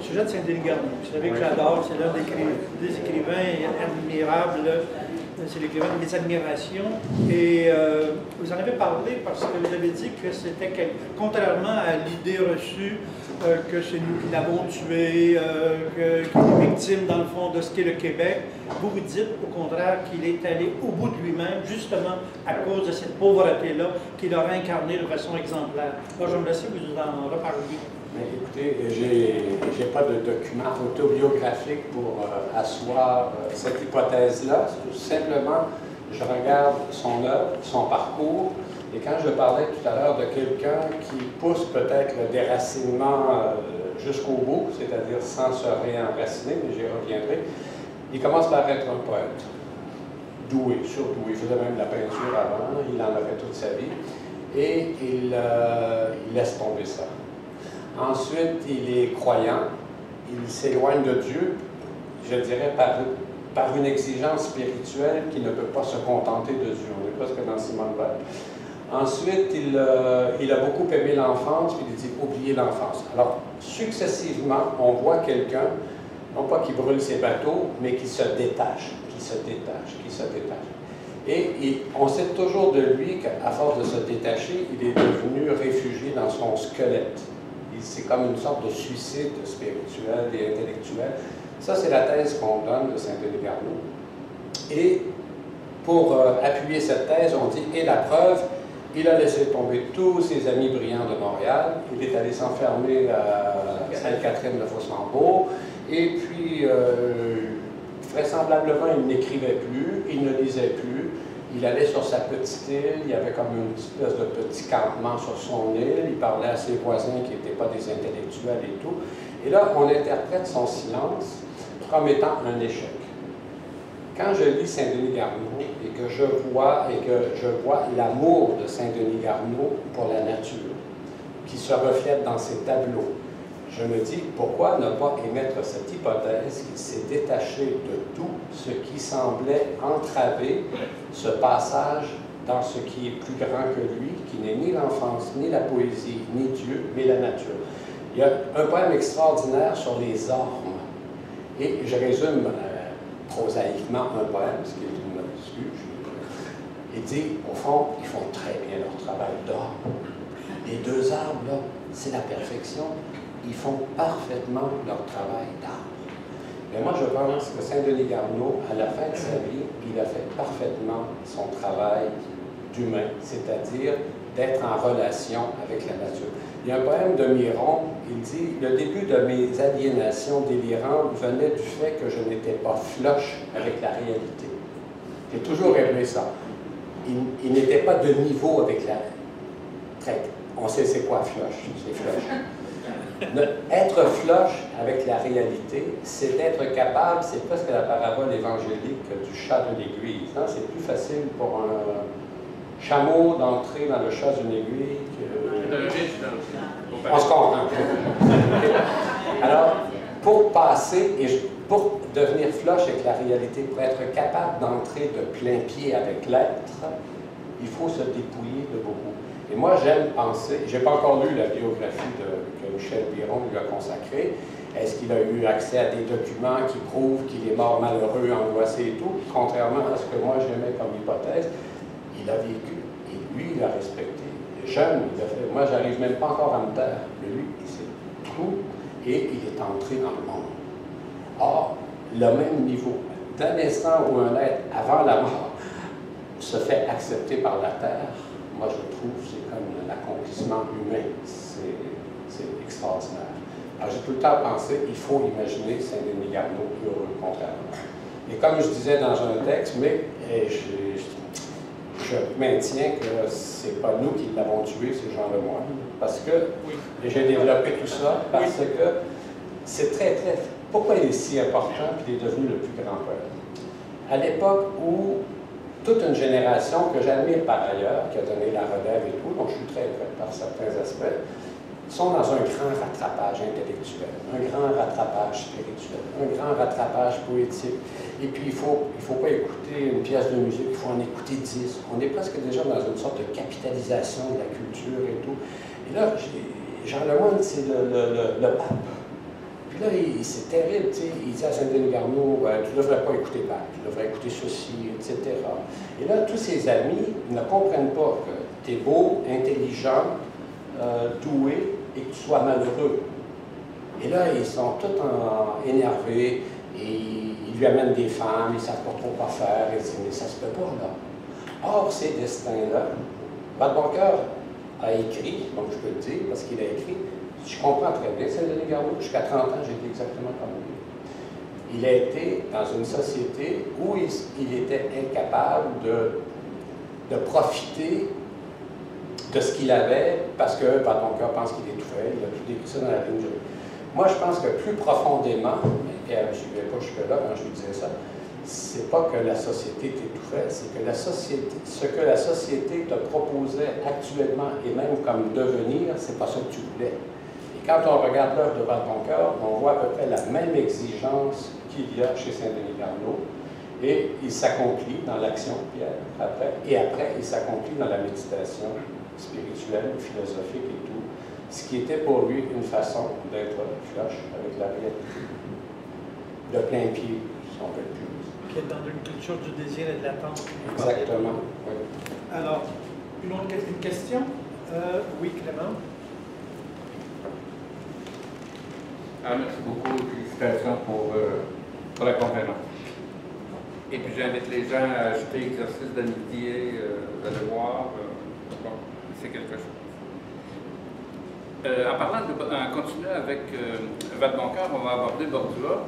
au sujet de Saint-Denis Garneau. Vous savez que j'adore, c'est l'un des écrivains admirables, c'est l'écrivain de mes admirations. Et vous en avez parlé parce que vous avez dit que c'était, contrairement à l'idée reçue que c'est nous qui l'avons tué, qu'il est victime dans le fond de ce qu'est le Québec, vous vous dites au contraire qu'il est allé au bout de lui-même, justement à cause de cette pauvreté-là qu'il aura incarnée de façon exemplaire. Alors, je vais me laisser vous en reparler. Mais écoutez, j'ai pas de document autobiographique pour asseoir cette hypothèse-là. Simplement, je regarde son œuvre, son parcours, et quand je parlais tout à l'heure de quelqu'un qui pousse peut-être le déracinement jusqu'au bout, c'est-à-dire sans se réenraciner, mais j'y reviendrai, il commence par être un poète. Doué, surdoué. Il faisait même de la peinture avant, il en a fait toute sa vie, et il laisse tomber ça. Ensuite, il est croyant, il s'éloigne de Dieu, je dirais par une exigence spirituelle qui ne peut pas se contenter de Dieu. On est presque dans Simone Weil. Ensuite, il a beaucoup aimé l'enfance, puis il dit « oubliez l'enfance ». Alors, successivement, on voit quelqu'un, non pas qui brûle ses bateaux, mais qui se détache, qui se détache, qui se détache. Et on sait toujours de lui qu'à force de se détacher, il est devenu réfugié dans son squelette. C'est comme une sorte de suicide spirituel et intellectuel. Ça, c'est la thèse qu'on donne de Saint-Denis Garneau. Et pour appuyer cette thèse, on dit « et la preuve », il a laissé tomber tous ses amis brillants de Montréal, il est allé s'enfermer à Sainte-Catherine de Fossambeau, et puis, vraisemblablement, il n'écrivait plus, il ne lisait plus, il allait sur sa petite île, il y avait comme une espèce de petit campement sur son île, il parlait à ses voisins qui n'étaient pas des intellectuels et tout. Et là, on interprète son silence comme étant un échec. Quand je lis Saint-Denis Garneau et que je vois l'amour de Saint-Denis Garneau pour la nature, qui se reflète dans ses tableaux, je me dis, pourquoi ne pas émettre cette hypothèse qu'il s'est détaché de tout ce qui semblait entraver ce passage dans ce qui est plus grand que lui, qui n'est ni l'enfance, ni la poésie, ni Dieu, mais la nature. Il y a un poème extraordinaire sur les ormes, et je résume prosaïquement un poème, ce qui est une excuse. Il dit, au fond, ils font très bien leur travail d'orme. Les deux arbres, là, c'est la perfection. Ils font parfaitement leur travail d'arbre. Mais moi, je pense que Saint-Denis Garneau, à la fin de sa vie, il a fait parfaitement son travail d'humain, c'est-à-dire d'être en relation avec la nature. Il y a un poème de Miron, il dit « Le début de mes aliénations délirantes venait du fait que je n'étais pas flush avec la réalité. » J'ai toujours aimé ça. Il n'était pas de niveau avec la... On sait c'est quoi flush, c'est flush. Être flush avec la réalité, c'est être capable, c'est presque la parabole évangélique du chat de l'église. Hein? C'est plus facile pour un chameau d'entrer dans le chat d'une aiguille que... On se comprend. Alors, pour passer, et pour devenir flush avec la réalité, pour être capable d'entrer de plein pied avec l'être, il faut se dépouiller de beaucoup. Et moi, j'aime penser, je n'ai pas encore lu la biographie que Michel Biron lui a consacrée. Est-ce qu'il a eu accès à des documents qui prouvent qu'il est mort malheureux, angoissé et tout? Contrairement à ce que moi j'aimais comme hypothèse, il a vécu et lui, il a respecté. Jeune, il a fait, moi, j'arrive même pas encore à me taire, mais lui, il sait tout et il est entré dans le monde. Or, le même niveau, d'un instant où un être, avant la mort, se fait accepter par la terre, moi, je trouve que c'est comme l'accomplissement humain. C'est extraordinaire. Alors, j'ai tout le temps pensé, il faut imaginer Saint-Denis Garneau heureux, contrairement. Et comme je disais dans un texte, mais je maintiens que c'est pas nous qui l'avons tué, c'est Jean Lemoyne. Parce que, et j'ai développé tout ça, parce que c'est très, très... Pourquoi il est si important qu'il est devenu le plus grand poète? À l'époque où toute une génération que j'admire par ailleurs, qui a donné la relève et tout, dont je suis très près par certains aspects, sont dans un grand rattrapage intellectuel, un grand rattrapage spirituel, un grand rattrapage poétique. Et puis, il faut pas écouter une pièce de musique, il faut en écouter 10. On est presque déjà dans une sorte de capitalisation de la culture et tout. Et là, Jean Lemoyne, c'est le pape. Puis là, c'est terrible, tu sais, il dit à Saint-Denis-Garneau, tu ne devrais pas écouter Bach, tu devrais écouter ceci, etc. Et là, tous ses amis ne comprennent pas que tu es beau, intelligent, doué, et que tu sois malheureux. Et là, ils sont tous énervés, et ils lui amènent des femmes, ils ne savent pas trop quoi faire, ils disent, mais ça se peut pas, là. Or, ces destins-là, Vadeboncoeur a écrit, donc je peux le dire, parce qu'il a écrit, je comprends très bien Saint-Denis-Garneau, jusqu'à 30 ans, j'étais exactement comme lui. Il a été dans une société où il était incapable de profiter de ce qu'il avait, parce que Vadeboncoeur pense qu'il étouffait, il a tout décrit ça dans la ligne de... Moi, je pense que plus profondément, et je ne suivais pas jusque-là quand je lui disais ça, c'est pas que la société t'étouffait, c'est que ce que la société te proposait actuellement et même comme devenir, c'est pas ça que tu voulais. Et quand on regarde l'œuvre de Vadeboncoeur, on voit à peu près la même exigence qu'il y a chez Saint-Denis-Garneau, et il s'accomplit dans l'action de Pierre, après, et après, il s'accomplit dans la méditation spirituelle, philosophique et tout, ce qui était pour lui une façon d'être flush avec la réalité, de plein pied, si on peut le dire. Qui est dans une culture du désir et de l'attente. Exactement, oui. Alors, une question? Oui, Clément? Merci beaucoup, félicitations pour la conférence. Et puis j'invite les gens à acheter Exercice d'amitié, vous allez voir, bon, c'est quelque chose. En continuant avec Vadeboncoeur, on va aborder Bordua.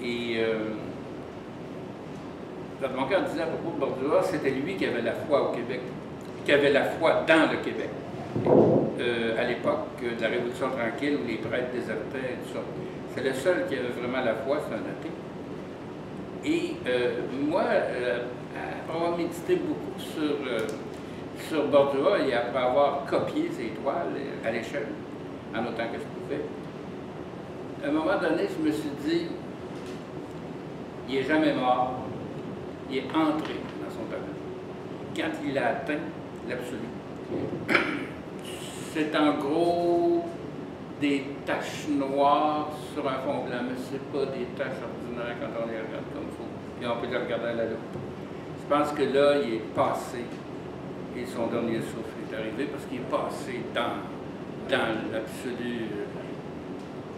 Et Vadeboncoeur disait à propos de Bordua, c'était lui qui avait la foi au Québec, qui avait la foi dans le Québec. À l'époque de la Révolution tranquille où les prêtres désertaient et tout ça. C'est le seul qui avait vraiment la foi, c'est un athée. Et moi, après avoir médité beaucoup sur Bordua et après avoir copié ses toiles à l'échelle, en autant que je pouvais, à un moment donné, je me suis dit, il n'est jamais mort, il est entré dans son tableau. Quand il a atteint l'absolu, c'est en gros des taches noires sur un fond blanc, mais ce n'est pas des taches ordinaires quand on les regarde comme il faut. Puis on peut les regarder à la loupe. Je pense que là, il est passé, et son dernier souffle est arrivé, parce qu'il est passé dans l'absolu.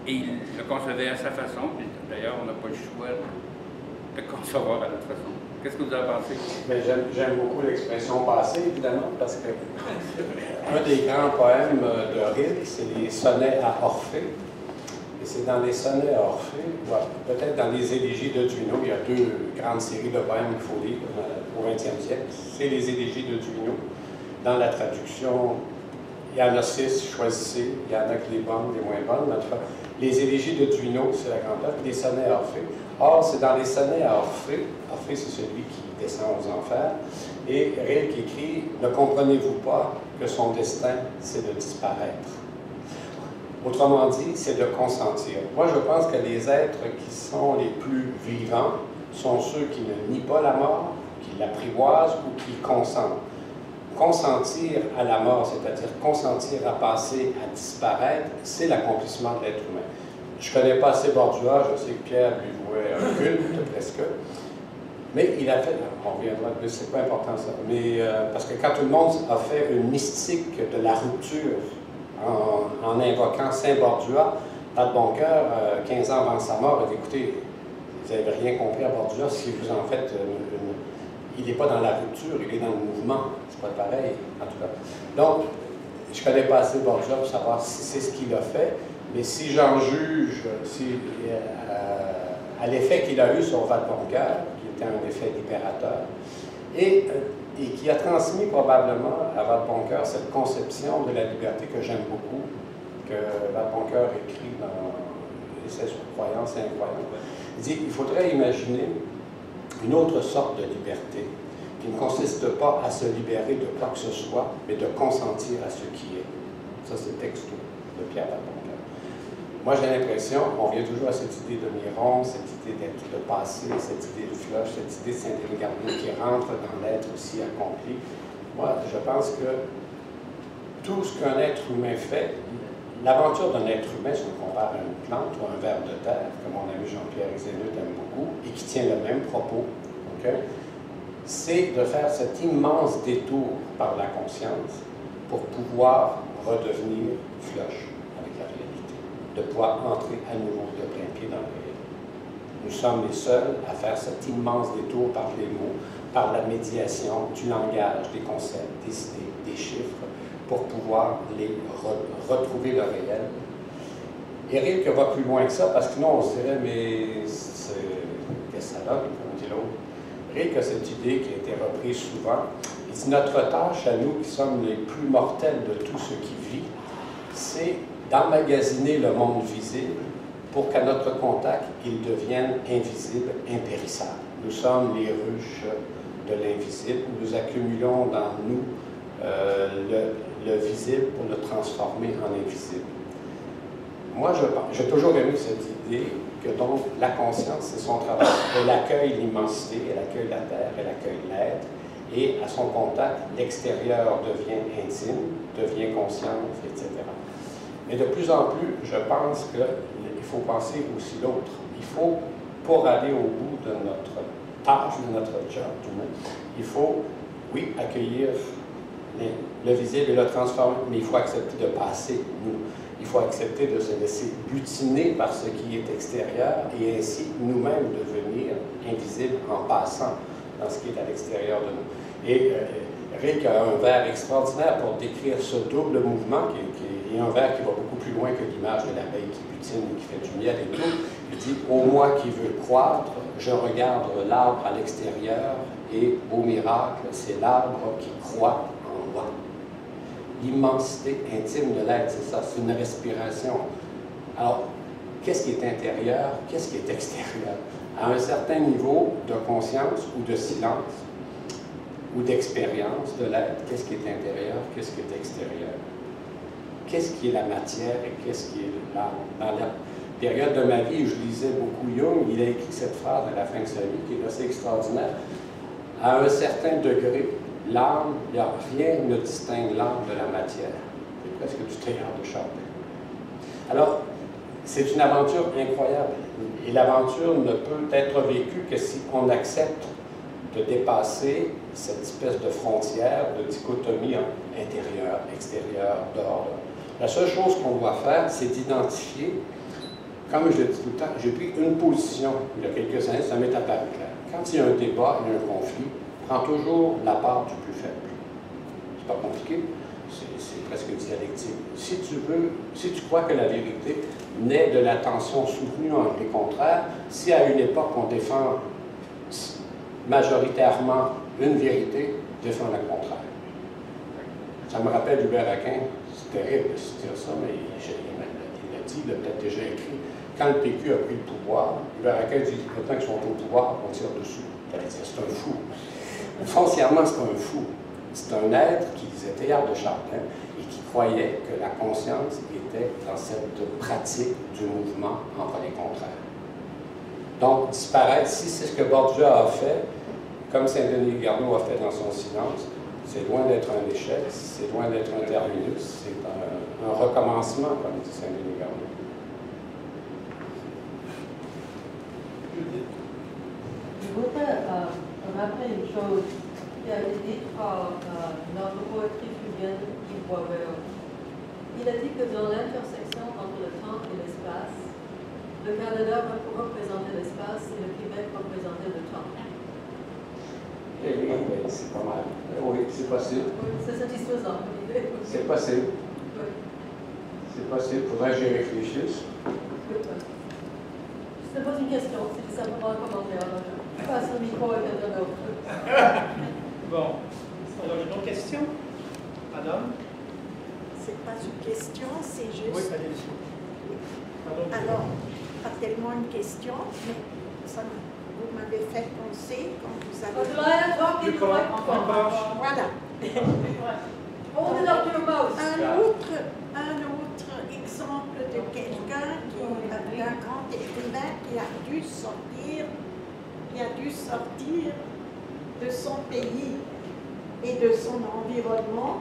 Et il le concevait à sa façon, puis d'ailleurs, on n'a pas le choix de concevoir à notre façon. Qu'est-ce que vous en pensez? J'aime beaucoup l'expression passée, évidemment, parce que un des grands poèmes de Rilke, c'est les sonnets à Orphée. Et c'est dans les sonnets à Orphée, peut-être dans les élégies de Duino, il y a deux grandes séries de poèmes qu'il faut lire au XXe siècle. C'est les élégies de Duino. Dans la traduction, il y en a 6, choisissez, il y en a que les bonnes, les moins bonnes. En tout cas, les élégies de Duino, c'est la grande œuvre, les sonnets à Orphée. Or, c'est dans les sonnets à Orphée, Orphée c'est celui qui descend aux enfers, et Rilke écrit « Ne comprenez-vous pas que son destin, c'est de disparaître ?» Autrement dit, c'est de consentir. Moi, je pense que les êtres qui sont les plus vivants sont ceux qui ne nient pas la mort, qui l'apprivoisent ou qui consentent. Consentir à la mort, c'est-à-dire consentir à passer, à disparaître, c'est l'accomplissement de l'être humain. Je ne connais pas assez Bordua, je sais que Pierre lui vouait un culte, presque. Mais il a fait, on reviendra de plus, c'est pas important ça, mais parce que quand tout le monde a fait une mystique de la rupture en invoquant Saint-Bordua, Vadeboncoeur, 15 ans avant sa mort, a dit, écoutez, vous n'avez rien compris à Bordua, si vous en faites il n'est pas dans la rupture, il est dans le mouvement, c'est pas pareil, en tout cas. Donc, je ne connais pas assez Bordua pour savoir si c'est ce qu'il a fait, mais si j'en juge à l'effet qu'il a eu sur Vadeboncoeur, qui était un effet libérateur, et qui a transmis probablement à Vadeboncoeur cette conception de la liberté que j'aime beaucoup, que Vadeboncoeur écrit dans l'essai sur croyance et incroyance. Il dit qu'il faudrait imaginer une autre sorte de liberté qui ne consiste pas à se libérer de quoi que ce soit, mais de consentir à ce qui est. Ça, c'est texto de Pierre Vadeboncoeur. Moi, j'ai l'impression, on revient toujours à cette idée de Miron, cette idée d'être de passé, cette idée de Flush, cette idée de Saint-Denis-Garneau qui rentre dans l'être aussi accompli. Moi, je pense que tout ce qu'un être humain fait, l'aventure d'un être humain, si on compare à une plante ou à un ver de terre, que mon ami Jean-Pierre Xénut aime beaucoup, et qui tient le même propos, okay, c'est de faire cet immense détour par la conscience pour pouvoir redevenir flush avec la réalité, de pouvoir entrer à nouveau de plein pied dans le réel. Nous sommes les seuls à faire cet immense détour par les mots, par la médiation du langage, des concepts, des idées, des chiffres, pour pouvoir les retrouver le réel. Eric va plus loin que ça, parce que sinon on se dirait, mais qu'est-ce que ça donne, comme dit l'autre. Eric a cette idée qui a été reprise souvent. Il dit, notre tâche à nous qui sommes les plus mortels de tout ce qui vit, c'est d'emmagasiner le monde visible pour qu'à notre contact, il devienne invisible, impérissable. Nous sommes les ruches de l'invisible. Nous accumulons dans nous le visible pour le transformer en invisible. Moi, j'ai toujours aimé cette idée que donc la conscience, c'est son travail. Elle accueille l'immensité, elle accueille la terre, elle accueille l'être, et à son contact, l'extérieur devient intime, devient conscience, etc. Mais de plus en plus, je pense qu'il faut penser aussi l'autre. Il faut, pour aller au bout de notre tâche, de notre job, il faut, oui, accueillir le visible et le transformer, mais il faut accepter de passer, nous. Il faut accepter de se laisser butiner par ce qui est extérieur et ainsi nous-mêmes devenir invisibles en passant dans ce qui est à l'extérieur de nous. Et Rick a un vers extraordinaire pour décrire ce double mouvement, qui est un vers qui va beaucoup plus loin que l'image de l'abeille qui butine et qui fait du miel et tout. Il dit « Au moi qui veut croître, je regarde l'arbre à l'extérieur et au miracle, c'est l'arbre qui croît en moi. » L'immensité intime de l'être, c'est ça, c'est une respiration. Alors, qu'est-ce qui est intérieur, qu'est-ce qui est extérieur? À un certain niveau de conscience ou de silence ou d'expérience de l'être, qu'est-ce qui est intérieur, qu'est-ce qui est extérieur? Qu'est-ce qui est la matière et qu'est-ce qui est l'âme? Dans la période de ma vie où je lisais beaucoup Jung, il a écrit cette phrase à la fin de sa vie qui est assez extraordinaire. À un certain degré, l'âme, rien ne distingue l'âme de la matière. C'est presque du théâtre de Chardin. Alors, c'est une aventure incroyable. Et l'aventure ne peut être vécue que si on accepte de dépasser cette espèce de frontière, de dichotomie intérieure, extérieure, dehors. La seule chose qu'on doit faire, c'est d'identifier, comme je le dis tout le temps, j'ai pris une position il y a quelques années, ça m'est apparu clair. Quand il y a un débat, il y a un conflit, prends toujours la part du plus faible. C'est pas compliqué, c'est presque dialectique. Si tu crois que la vérité naît de la tension soutenue entre les contraires, si à une époque on défend majoritairement une vérité, défend le contraire. Ça me rappelle Hubert Aquin, c'est terrible de se dire ça, mais il l'a dit, il l'a peut-être déjà écrit. Quand le PQ a pris le pouvoir, Hubert Aquin dit « Maintenant qu'ils sont au pouvoir, on tire dessus. » C'est un fou. Foncièrement, c'est un fou. C'est un être qui disait Théâtre de Chardin et qui croyait que la conscience était dans cette pratique du mouvement entre les contraires. Donc, disparaître, si c'est ce que Bourdieu a fait, comme Saint-Denis Garneau a fait dans son silence, c'est loin d'être un échec, c'est loin d'être un terminus, c'est un recommencement, comme dit Saint-Denis Garneau. Je voudrais rappeler une chose qui a été dite par notre poétrie Fugaine, Yves Boisvert. Il a dit que dans l'intersection entre le temps et l'espace, le Canada représentait l'espace et le Québec représentait le temps. Eh oui, c'est pas mal. Oui, c'est possible. Oui, c'est satisfaisant. C'est possible. Oui. C'est possible. Faudrait que j'y réfléchisse. Ce n'est pas une question, c'est simplement un commentaire. Je passe le micro à quelqu'un d'autre. Bon. Alors, une autre question? Madame? C'est pas une question, c'est juste... Oui, allez-y. Alors, pas tellement une question, mais ça, vous m'avez fait penser quand vous avez... Voilà. Hold it up to your mouth. Un autre exemple de quelqu'un d'un grand écrivain qui a dû sortir de son pays et de son environnement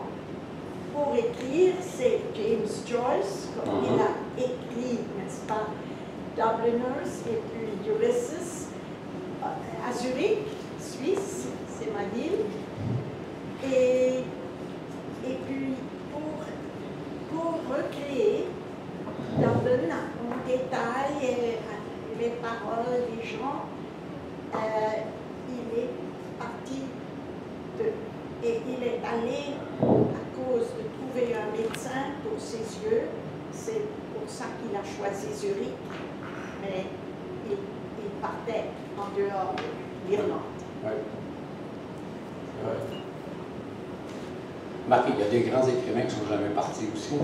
pour écrire, c'est James Joyce, comme il a écrit, n'est-ce pas, Dubliners et puis Ulysses, à Zurich, Suisse, c'est ma ville. Et puis, pour recréer Dublin en détail les paroles des gens, il est parti et il est allé à cause de trouver un médecin pour ses yeux. C'est pour ça qu'il a choisi Zurich, mais il partait en dehors de l'Irlande. Oui. Marc, il y a des grands écrivains qui ne sont jamais partis aussi.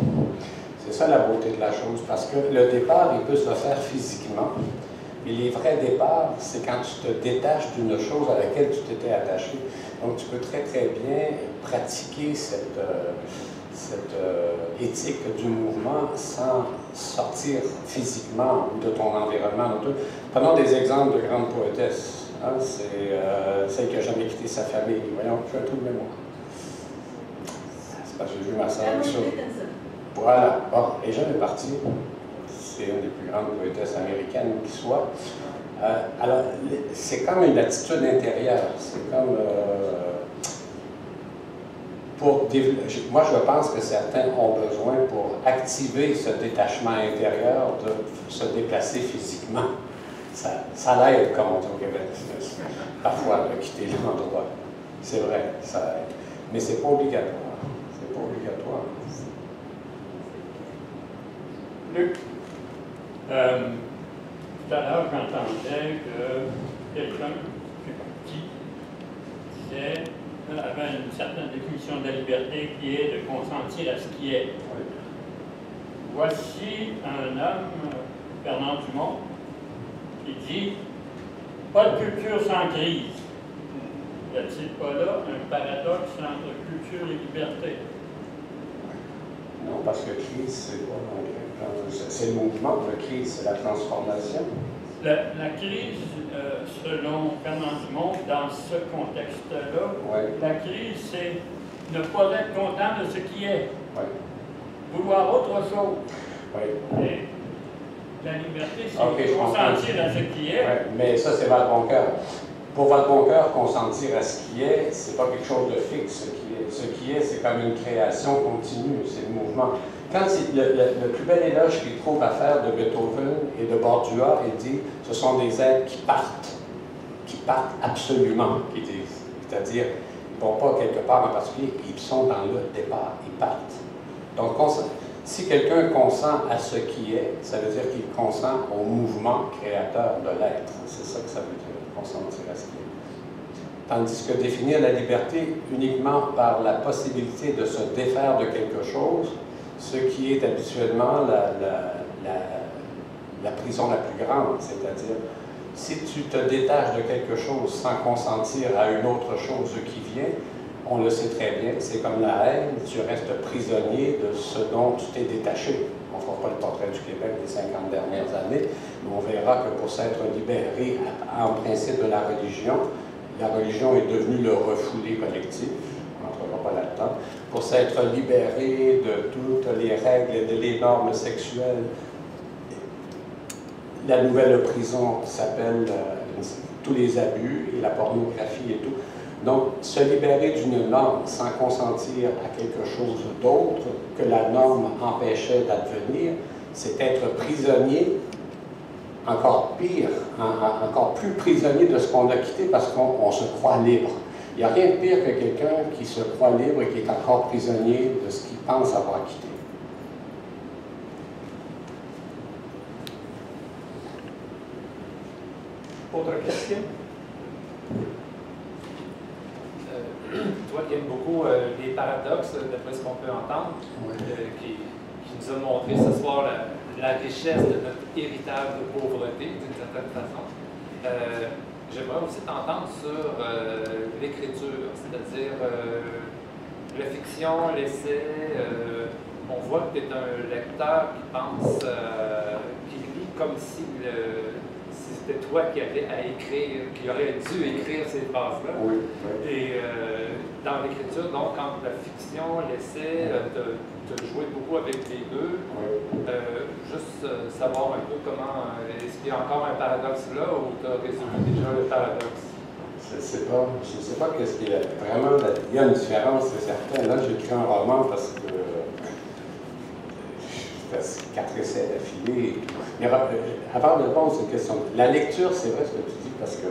C'est ça la beauté de la chose, parce que le départ, il peut se faire physiquement. Mais les vrais départs, c'est quand tu te détaches d'une chose à laquelle tu t'étais attaché. Donc, tu peux très, très bien pratiquer cette éthique du mouvement sans sortir physiquement de ton environnement. Prenons des exemples de grandes poétesses. Hein? C'est celle qui n'a jamais quitté sa famille. Voyons, je fais un trou de mémoire. C'est parce que j'ai vu ma sœur. Voilà. Bon, elle n'est jamais partie. C'est une des plus grandes poétesses américaines qui soit. Alors, c'est comme une attitude intérieure. C'est comme... moi, je pense que certains ont besoin, pour activer ce détachement intérieur, de se déplacer physiquement. Ça l'aide, comme on dit au Québec, parfois, de quitter l'endroit. C'est vrai, ça aide. Mais c'est pas obligatoire. C'est pas obligatoire. Luc, tout à l'heure, j'entendais que quelqu'un qui est parti disait, avait une certaine définition de la liberté qui est de consentir à ce qui est. Voici un homme, Bernard Dumont, qui dit « Pas de culture sans crise ». Y a-t-il pas là un paradoxe entre culture et liberté? Non, parce que crise, c'est quoi? C'est le mouvement, la crise, c'est la transformation. La crise, selon Bernard Dumont, dans ce contexte-là, la crise, c'est ne pas être content de ce qui est. Vouloir autre chose. Et la liberté, c'est consentir à ce qui est. Mais ça, c'est votre bon cœur. Pour votre bon cœur, consentir à ce qui est, c'est pas quelque chose de fixe. Ce qui est, c'est comme une création continue, c'est le mouvement. Quand le plus bel éloge qu'il trouve à faire de Beethoven et de Bordua, il dit ce sont des êtres qui partent absolument, qu'ils disent. C'est-à-dire, ils ne vont pas quelque part en particulier, ils sont dans le départ, ils partent. Donc, si quelqu'un consent à ce qui est, ça veut dire qu'il consent au mouvement créateur de l'être. C'est ça que ça veut dire, consentir à ce qui est. Tandis que définir la liberté uniquement par la possibilité de se défaire de quelque chose, ce qui est habituellement la prison la plus grande, c'est-à-dire, si tu te détaches de quelque chose sans consentir à une autre chose qui vient, on le sait très bien, c'est comme la haine, tu restes prisonnier de ce dont tu t'es détaché. On ne fera pas le portrait du Québec des 50 dernières années, mais on verra que pour s'être libéré en principe de la religion est devenue le refoulé collectif. On n'entrera pas là-dedans. Pour s'être libéré de toutes les règles et des normes sexuelles, la nouvelle prison s'appelle tous les abus et la pornographie et tout. Donc, se libérer d'une norme sans consentir à quelque chose d'autre que la norme empêchait d'advenir, c'est être prisonnier, encore pire, encore plus prisonnier de ce qu'on a quitté parce qu'on se croit libre. Il n'y a rien de pire que quelqu'un qui se croit libre et qui est encore prisonnier de ce qu'il pense avoir quitté. Autre question? Toi qui aimes beaucoup les paradoxes, d'après ce qu'on peut entendre, qui nous a montré ce soir la richesse de notre héritage de pauvreté, d'une certaine façon. J'aimerais aussi t'entendre sur l'écriture, c'est-à-dire la fiction, l'essai. On voit que tu es un lecteur qui pense, qui lit comme si c'était toi qui avais à écrire, qui aurais dû écrire ces phrases-là. Oui. Et dans l'écriture, donc, entre la fiction, l'essai, tu as joué beaucoup avec les deux. Juste savoir un peu comment, est-ce qu'il y a encore un paradoxe là ou tu as résolu déjà le paradoxe? Je ne sais pas qu'est-ce qu'il y a. Vraiment, il y a une différence, c'est certain. Là, j'écris un roman parce que je fais 4 essais d'affilée et tout. Mais avant de répondre, c'est une question. La lecture, c'est vrai ce que tu dis, parce que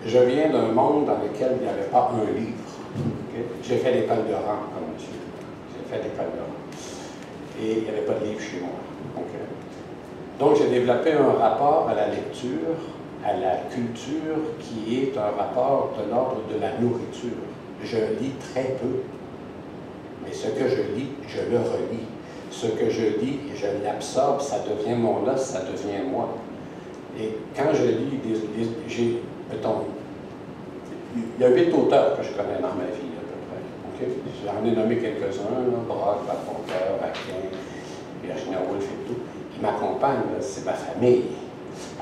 je viens d'un monde dans lequel il n'y avait pas un livre. Okay? J'ai fait l'école de rang, comme monsieur. J'ai fait l'école de rang. Et il n'y avait pas de livre chez moi. Okay? Donc, j'ai développé un rapport à la lecture, à la culture, qui est un rapport de l'ordre de la nourriture. Je lis très peu, mais ce que je lis, je le relis. Ce que je lis, je l'absorbe, ça devient mon os, ça devient moi. Et quand je lis, mettons, il y a 8 auteurs que je connais dans ma vie, à peu près. Okay? J'en ai nommé quelques-uns, Braque, Lafontaine, Aquin, Virginia Woolf et tout. Ils m'accompagnent, c'est ma famille.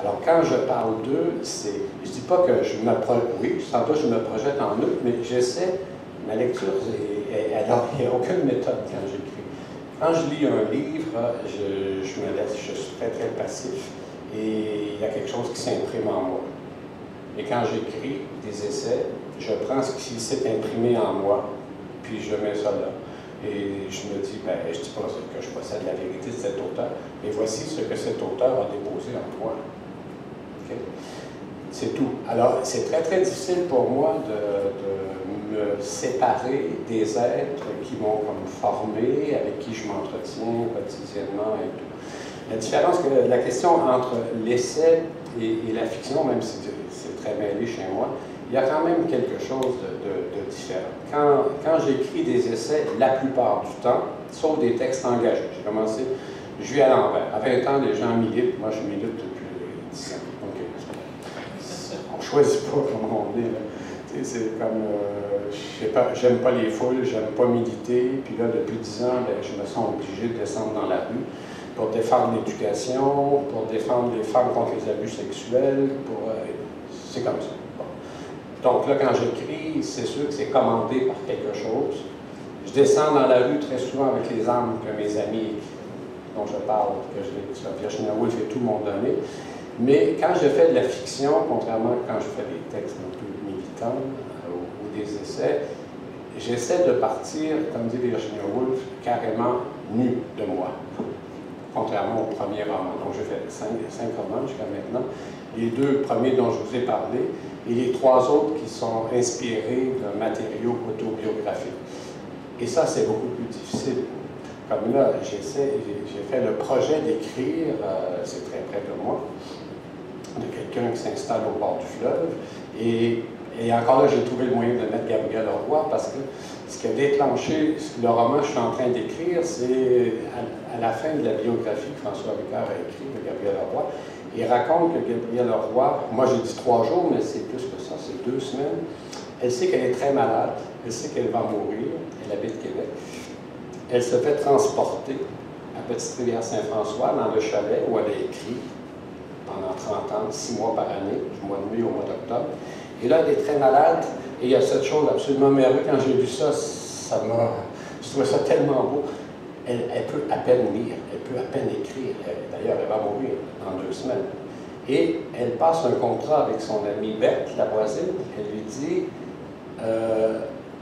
Alors, quand je parle d'eux, je ne dis pas que je me projette, oui, sans doute je me projette en eux, mais j'essaie, ma lecture, il n'y a aucune méthode quand j'écris. Quand je lis un livre, je me laisse, je suis très, très passif, et il y a quelque chose qui s'imprime en moi. Et quand j'écris des essais, je prends ce qui s'est imprimé en moi, puis je mets ça là. Et je me dis, ben, je ne dis pas que je possède la vérité de cet auteur, mais voici ce que cet auteur a déposé en moi. Okay? C'est tout. Alors, c'est très, très difficile pour moi de me séparer des êtres qui m'ont comme formé, avec qui je m'entretiens quotidiennement et tout. La différence, la question entre l'essai et la fiction, même si c'est très mêlé chez moi, il y a quand même quelque chose de différent. Quand j'écris des essais, la plupart du temps, sauf des textes engagés, j'ai commencé, je vis à l'envers. À 20 ans, les gens militent, moi je milite depuis 10 ans. Okay. On ne choisit pas comment on est. C'est comme, je sais pas, j'aime pas les foules, j'aime pas militer, puis là, depuis 10 ans, ben, je me sens obligé de descendre dans la rue pour défendre l'éducation, pour défendre les femmes contre les abus sexuels, c'est comme ça. Donc là, quand j'écris, c'est sûr que c'est commandé par quelque chose. Je descends dans la rue très souvent avec les armes que mes amis dont je parle, que Virginia Woolf et tout m'ont donné. Mais quand je fais de la fiction, contrairement à quand je fais des textes un peu militants ou des essais, j'essaie de partir, comme dit Virginia Woolf, carrément nu de moi. Contrairement au premier roman. Donc j'ai fait 5 romans jusqu'à maintenant. Les 2 premiers dont je vous ai parlé, et les 3 autres qui sont inspirés de matériaux autobiographiques. Et ça, c'est beaucoup plus difficile. Comme là, j'ai fait le projet d'écrire, c'est très près de moi, de quelqu'un qui s'installe au bord du fleuve. Et encore là, j'ai trouvé le moyen de mettre Gabriel Leroy, parce que ce qui a déclenché le roman que je suis en train d'écrire, c'est à la fin de la biographie que François Ricard a écrit de Gabriel Leroy. Il raconte que Gabrielle Leroy, moi j'ai dit 3 jours, mais c'est plus que ça, c'est 2 semaines. Elle sait qu'elle est très malade, elle sait qu'elle va mourir, elle habite Québec. Elle se fait transporter à Petite-Rivière-Saint-François, dans le chalet où elle a écrit pendant 30 ans, 6 mois par année, du mois de mai au mois d'octobre. Et là, elle est très malade, et il y a cette chose absolument merveilleuse. Quand j'ai lu ça, je trouvais ça tellement beau. Elle peut à peine lire, elle peut à peine écrire. D'ailleurs, elle va mourir dans 2 semaines. Et elle passe un contrat avec son amie Berthe, la voisine. Elle lui dit,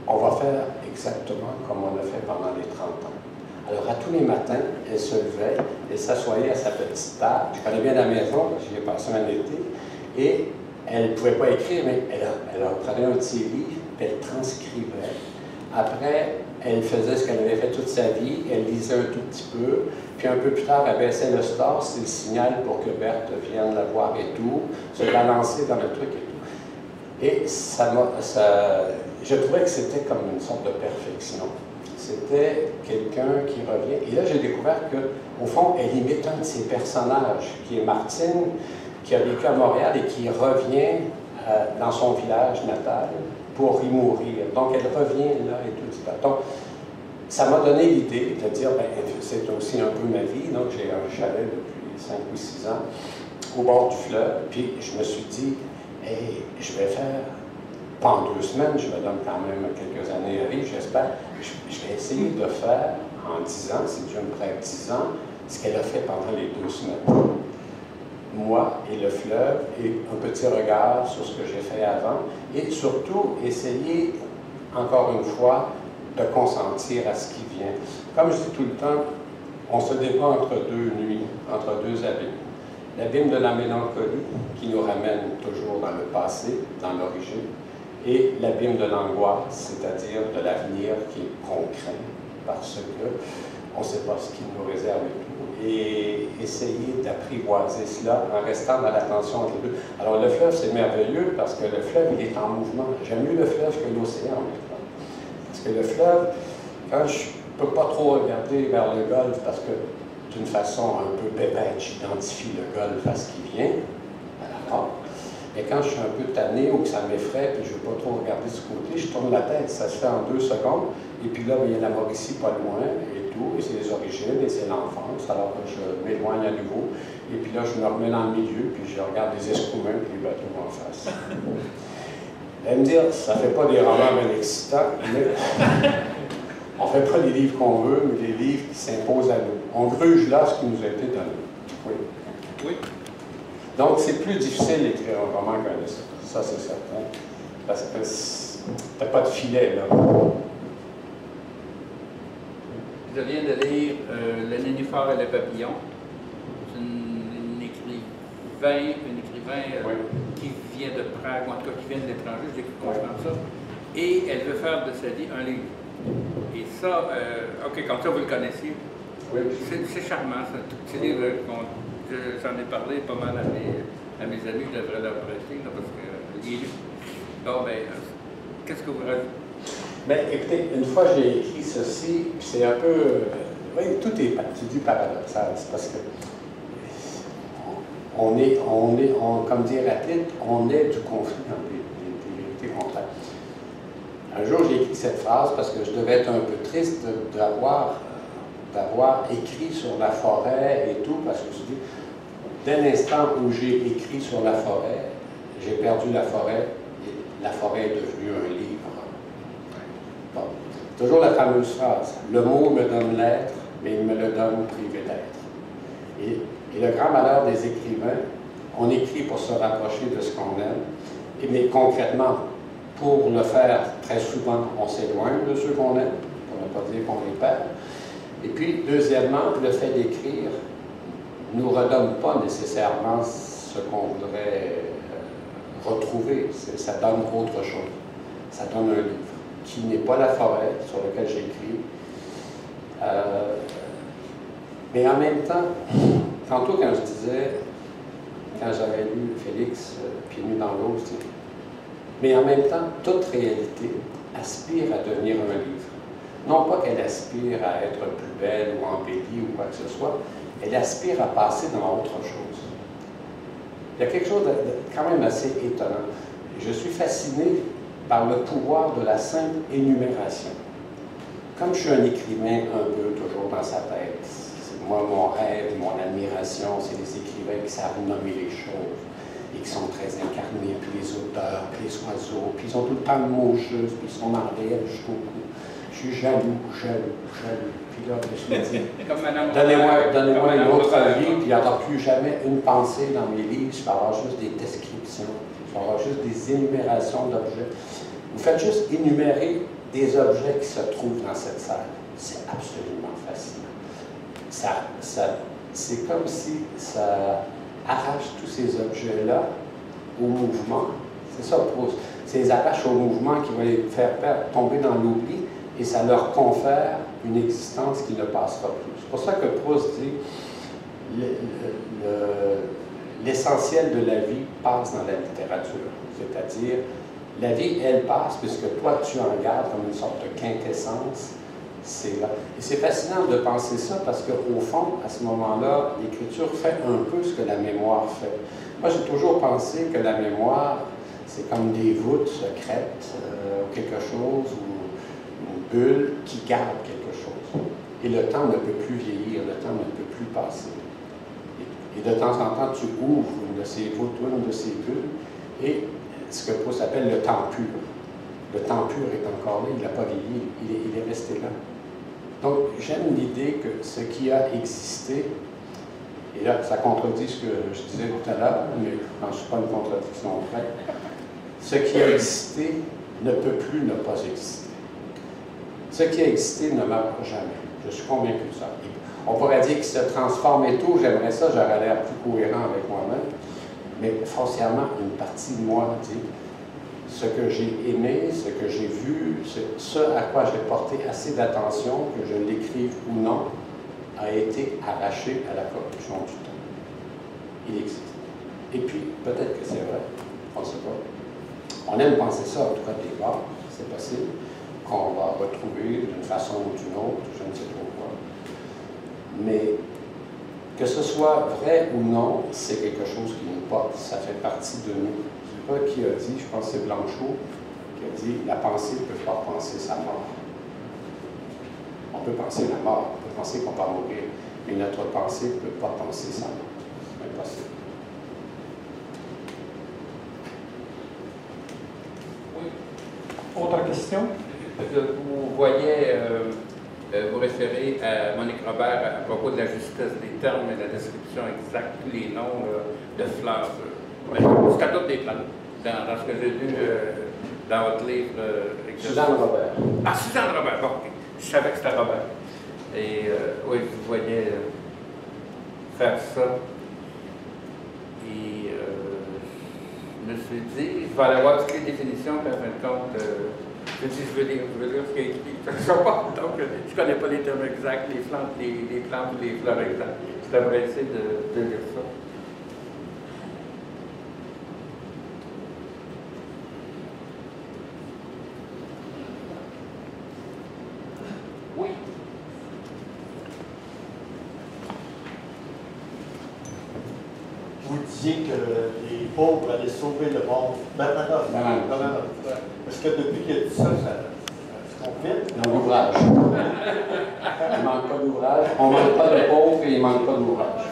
on va faire exactement comme on a fait pendant les 30 ans. Alors, à tous les matins, elle se levait, elle s'assoyait à sa petite table. Je connais bien la maison, j'y ai passé un été. Et elle ne pouvait pas écrire, mais elle prenait un petit livre, puis elle transcrivait. Après, elle faisait ce qu'elle avait fait toute sa vie, elle lisait un tout petit peu, puis un peu plus tard, elle baissait le store, c'est le signal pour que Berthe vienne la voir et tout, se balancer dans le truc et tout. Et je trouvais que c'était comme une sorte de perfection. C'était quelqu'un qui revient. Et là, j'ai découvert qu'au fond, elle imite un de ses personnages, qui est Martine, qui a vécu à Montréal et qui revient dans son village natal pour y mourir. Donc, elle revient là et tout ça. Donc, ça m'a donné l'idée de dire, ben, c'est aussi un peu ma vie. Donc, j'ai un chalet depuis 5 ou 6 ans. au bord du fleuve, puis je me suis dit, hey, je vais faire, pas en 2 semaines, je me donne quand même quelques années à vivre, j'espère, je vais essayer de faire en 10 ans, si Dieu me prête 10 ans, ce qu'elle a fait pendant les 2 semaines. Moi et le fleuve, et un petit regard sur ce que j'ai fait avant, et surtout essayer, encore une fois, de consentir à ce qui vient. Comme je dis tout le temps, on se débat entre 2 nuits, entre 2 abîmes. L'abîme de la mélancolie, qui nous ramène toujours dans le passé, dans l'origine, et l'abîme de l'angoisse, c'est-à-dire de l'avenir qu'on craint, parce qu'on ne sait pas ce qu'il nous réserve et tout. Et essayer d'apprivoiser cela en restant dans l'attention entre les deux. Alors le fleuve, c'est merveilleux parce que le fleuve, il est en mouvement. J'aime mieux le fleuve que l'océan maintenant. Parce que le fleuve, quand je ne peux pas trop regarder vers le golfe parce que d'une façon un peu bébête, j'identifie le golfe à ce qui vient, à la mort. Mais quand je suis un peu tanné ou que ça m'effraie et je ne veux pas trop regarder de ce côté, je tourne la tête, ça se fait en 2 secondes. Et puis là, il y a la Mauricie pas loin et tout, et c'est les origines et c'est l'enfance. Alors je m'éloigne à nouveau. Et puis là, je me remets dans le milieu, puis je regarde les escoumins et les bateaux en face. Vous allez me dire, ça ne fait pas des romans bien excitants, mais on ne fait pas les livres qu'on veut, mais les livres qui s'imposent à nous. On gruge là ce qui nous a été donné. Oui. Oui. Donc, c'est plus difficile d'écrire un roman qu'un essai. Ça, c'est certain. Parce que t'as pas de filet, là. Je viens de lire Le Nénuphar et le papillon. C'est une écrivain Oui. qui vient de Prague, ou en tout cas qui vient de l'étranger, je comprends ça. Et elle veut faire de sa vie un livre. Et ça, OK, comme ça, vous le connaissiez. Oui. C'est charmant, c'est un tout petit livre. J'en ai parlé pas mal à mes amis, je devrais leur prêter, là, parce que il est lu. Bon, ben, qu'est-ce que vous rajoutez? Bien, écoutez, une fois j'ai écrit ceci, puis c'est un peu... oui, tout est du paradoxal. C'est parce que comme dit Héraclite, on est du conflit dans des vérités contraires. Un jour, j'ai écrit cette phrase parce que je devais être un peu triste d'avoir écrit sur la forêt et tout, parce que je me suis dit, dès l'instant où j'ai écrit sur la forêt, j'ai perdu la forêt, et la forêt est devenue un livre. Bon. Toujours la fameuse phrase, le mot me donne l'être, mais il me le donne privé d'être. Et le grand malheur des écrivains, on écrit pour se rapprocher de ce qu'on aime, mais concrètement, pour le faire, très souvent, on s'éloigne de ceux qu'on aime, pour ne pas dire qu'on les perd. Et puis, deuxièmement, le fait d'écrire ne nous redonne pas nécessairement ce qu'on voudrait retrouver. Ça donne autre chose. Ça donne un livre qui n'est pas la forêt sur lequel j'écris. Mais en même temps, tantôt quand je disais, quand j'avais lu Félix, Pieds nus dans l'eau, mais en même temps, toute réalité aspire à devenir un livre. Non pas qu'elle aspire à être plus belle ou embellie ou quoi que ce soit, elle aspire à passer dans autre chose. Il y a quelque chose de quand même assez étonnant. Je suis fasciné par le pouvoir de la simple énumération. Comme je suis un écrivain un peu toujours dans sa tête, moi, mon rêve, mon admiration, c'est les écrivains qui savent nommer les choses et qui sont très incarnés, puis les auteurs, puis les oiseaux, puis ils ont tout le temps le mot juste, puis ils sont mariés jusqu'au cou. Je suis jaloux. Puis là, je me dis, donnez-moi une autre vie, puis il n'y aura plus jamais une pensée dans mes livres, je vais avoir juste des descriptions, je vais avoir juste des énumérations d'objets. Vous faites juste énumérer des objets qui se trouvent dans cette salle. C'est absolument fascinant. C'est comme si ça arrache tous ces objets-là au mouvement. C'est ça, Proust. C'est les arrache au mouvement qui va les faire tomber dans l'oubli et ça leur confère une existence qui ne passera plus. C'est pour ça que Proust dit l'essentiel de la vie passe dans la littérature. C'est-à-dire, la vie, elle passe puisque toi, tu en gardes comme une sorte de quintessence. C'est là. Et c'est fascinant de penser ça parce qu'au fond, à ce moment-là, l'écriture fait un peu ce que la mémoire fait. Moi, j'ai toujours pensé que la mémoire, c'est comme des voûtes secrètes, ou quelque chose, ou une bulle qui garde quelque chose. Et le temps ne peut plus vieillir, le temps ne peut plus passer. Et Et de temps en temps, tu ouvres une de ces voûtes ou une de ces bulles, et ce que Proust appelle le temps pur. Le temps pur est encore là, il n'a pas vieilli, il est resté là. Donc, j'aime l'idée que ce qui a existé, et là, ça contredit ce que je disais tout à l'heure, mais je ne suis pas une contradiction près, ce qui a existé ne peut plus ne pas exister. Ce qui a existé ne meurt jamais. Je suis convaincu de ça. On pourrait dire qu'il se transforme et tout, j'aimerais ça, j'aurais l'air plus cohérent avec moi-même, mais foncièrement, une partie de moi dit ce que j'ai aimé, ce que j'ai vu, ce à quoi j'ai porté assez d'attention, que je l'écrive ou non, a été arraché à la corruption du temps. Il existe. Et puis, peut-être que c'est vrai, on ne sait pas. On aime penser ça, en tout cas des bars, c'est possible, qu'on va retrouver d'une façon ou d'une autre, je ne sais trop quoi. Mais que ce soit vrai ou non, c'est quelque chose qui nous porte, ça fait partie de nous. Je ne sais pas qui a dit, je pense que c'est Blanchot, qui a dit « La pensée ne peut pas penser sa mort ». On peut penser la mort, on peut penser qu'on va mourir, mais notre pensée ne peut pas penser sa mort. C'est impossible. Oui. Autre question? Vous voyez, vous référez à Monique Robert à propos de la justesse des termes et de la description exacte, tous les noms de fleurs. C'est à toutes des plantes. Dans ce que j'ai lu dans votre livre. Suzanne Robert. Ah, Suzanne Robert, bon. Je savais que c'était Robert. Et oui, je vous voyais faire ça. Et je me suis dit, je vais aller voir toutes les définitions, puis en fin de compte, je me dis, je veux lire ce qu'il y a écrit. Donc, je ne connais pas les termes exacts, les plantes ou les fleurs exactes. Je devrais essayer de lire ça. Oui. Vous disiez que les pauvres allaient sauver le monde. Est-ce que depuis qu'il a dit ça, ça se confirme? Dans l'ouvrage. Il ne manque pas d'ouvrage. On ne manque pas de pauvres et il ne manque pas d'ouvrage.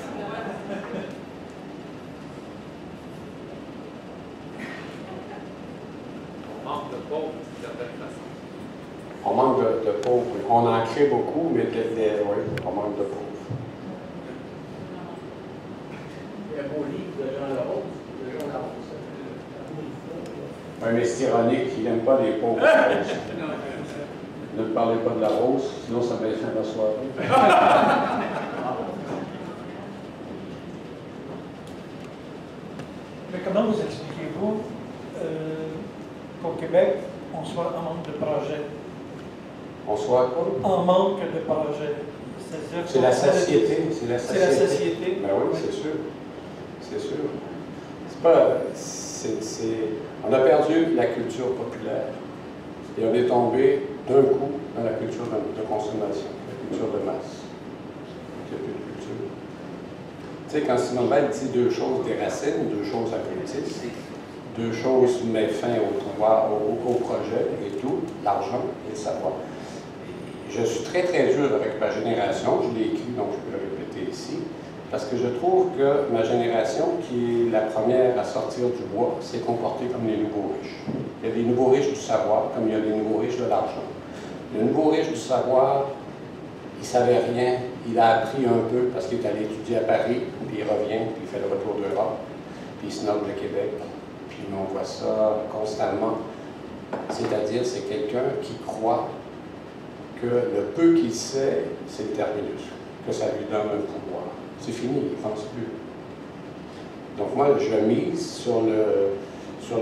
On manque de pauvres, d'une certaine façon. On manque de pauvres. On en crée beaucoup, mais oui, on manque de pauvres. Il y a un beau livre de Jean Larose. Oui, mais c'est ironique, il n'aime pas les pauvres. Ne parlez pas de la rose, sinon ça va être fin de la soirée. Mais comment vous expliquez-vous qu'au Québec, on soit en manque de projets? On soit quoi? En manque de projets. C'est la société. C'est la société. Ben oui, c'est sûr. C'est sûr. C'est pas... On a perdu la culture populaire et on est tombé d'un coup dans la culture de consommation, la culture de masse. Il n'y a plus de culture. Tu sais, quand Simone Veil dit deux choses des racines, deux choses abrutistes, deux choses met fin au projet et tout, l'argent et le savoir. Je suis très très dur avec ma génération, je l'ai écrit donc je peux le répéter ici, parce que je trouve que ma génération, qui est la première à sortir du bois, s'est comportée comme les nouveaux riches. Il y a les nouveaux riches du savoir, comme il y a les nouveaux riches de l'argent. Le nouveau riche du savoir, il ne savait rien, il a appris un peu parce qu'il est allé étudier à Paris, puis il revient, puis il fait le retour d'Europe, puis il se nomme le Québec, puis on voit ça constamment. C'est-à-dire, c'est quelqu'un qui croit que le peu qu'il sait, c'est le terminus, que ça lui donne un pouvoir. C'est fini, il ne pense plus. Donc moi, je mise sur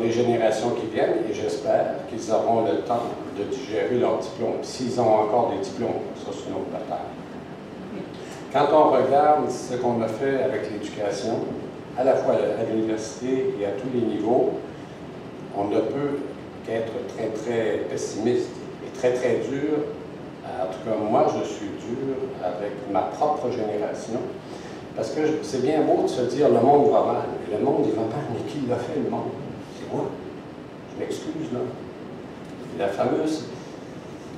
les générations qui viennent et j'espère qu'ils auront le temps de digérer leurs diplômes. S'ils ont encore des diplômes, ça c'est une autre bataille. Quand on regarde ce qu'on a fait avec l'éducation, à la fois à l'université et à tous les niveaux, on ne peut qu'être très très pessimiste et très très dur. En tout cas, moi, je suis dur avec ma propre génération, parce que c'est bien beau de se dire le monde va mal. Et le monde, il va mal, mais qui l'a fait, le monde? C'est moi. Je m'excuse, là. Et la fameuse...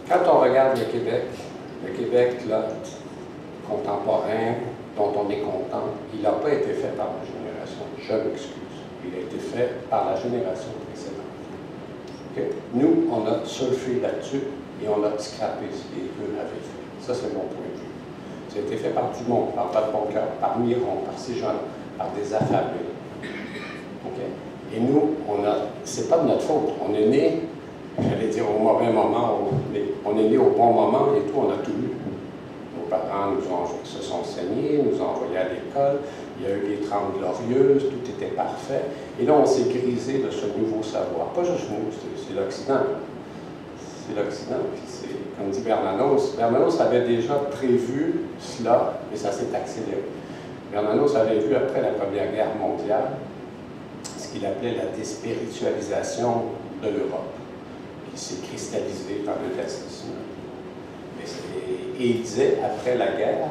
Quand on regarde le Québec, là, contemporain, dont on est content, il n'a pas été fait par la génération, je m'excuse, il a été fait par la génération précédente. Okay? Nous, on a surfé là-dessus et on a scrappé ce que eux avaient fait. Ça, c'est mon point de vue. Ça a été fait par du monde, par Pat Boncoeur, par Miron, par ces gens, par des affamés. Okay? Et nous, c'est pas de notre faute. On est né, j'allais dire au mauvais moment, on est né au bon moment et tout, on a tout eu. Nos parents se sont saignés, nous ont envoyés à l'école, il y a eu les 30 glorieuses, tout était parfait. Et là, on s'est grisé de ce nouveau savoir. Pas juste nous, c'est l'Occident. C'est l'Occident. Comme dit Bernanos, Bernanos avait déjà prévu cela, et ça s'est accéléré. Bernanos avait vu après la Première Guerre mondiale ce qu'il appelait la déspiritualisation de l'Europe, qui s'est cristallisée dans le nazisme. Et il disait, après la guerre,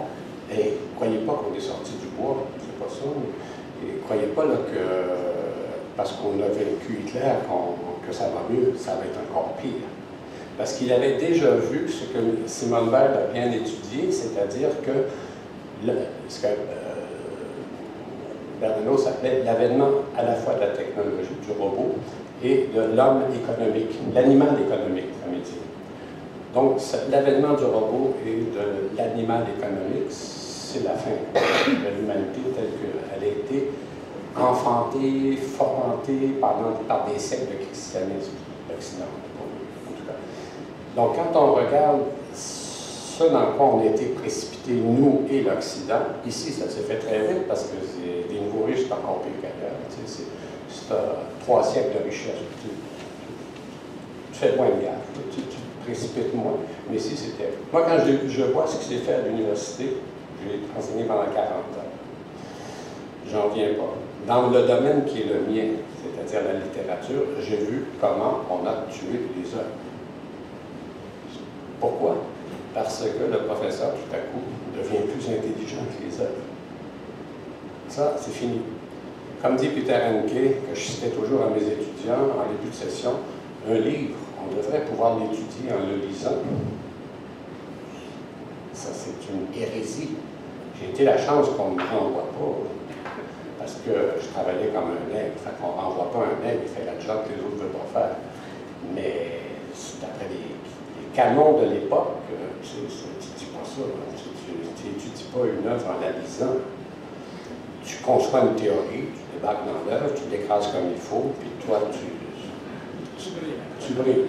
hey, croyez pas qu'on est sorti du bois, c'est pas ça, et croyez pas là, que parce qu'on a vaincu Hitler que ça va mieux, ça va être encore pire. Parce qu'il avait déjà vu ce que Simone Weil a bien étudié, c'est-à-dire que ce que Bernanos appelait l'avènement à la fois de la technologie, du robot, et de l'homme économique, l'animal économique, comme il dit. Donc, l'avènement du robot et de l'animal économique, c'est la fin de l'humanité telle qu'elle a été enfantée, formatée par des siècles de christianisme occidental, en tout cas. Donc, quand on regarde ce dans quoi on a été précipités, nous et l'Occident, ici, ça s'est fait très vite parce que les nouveaux riches, c'est encore pire qu'ailleurs. C'est 3 siècles de richesse. Tu fais moins de gaffe, tu précipites moins. Mais ici, c'était... Moi, quand je vois ce qui s'est fait à l'université, j'ai enseigné pendant 40 ans. J'en viens pas. Dans le domaine qui est le mien, c'est-à-dire la littérature, j'ai vu comment on a tué les œuvres. Pourquoi? Parce que le professeur, tout à coup, devient plus intelligent que les œuvres. Ça, c'est fini. Comme dit Peter Henke, que je citais toujours à mes étudiants en début de session, un livre, on devrait pouvoir l'étudier en le lisant. Ça, c'est une hérésie. J'ai été la chance qu'on ne me renvoie pas, parce que je travaillais comme un nègre. Fait qu'on ne renvoie pas un nègre, il fait la job que les autres ne veulent pas faire. Mais d'après les canons de l'époque, tu ne dis pas ça, tu n'étudies pas une œuvre en la lisant. Tu conçois une théorie, tu débarques dans l'œuvre, tu l'écrases comme il faut, puis toi, tu brilles.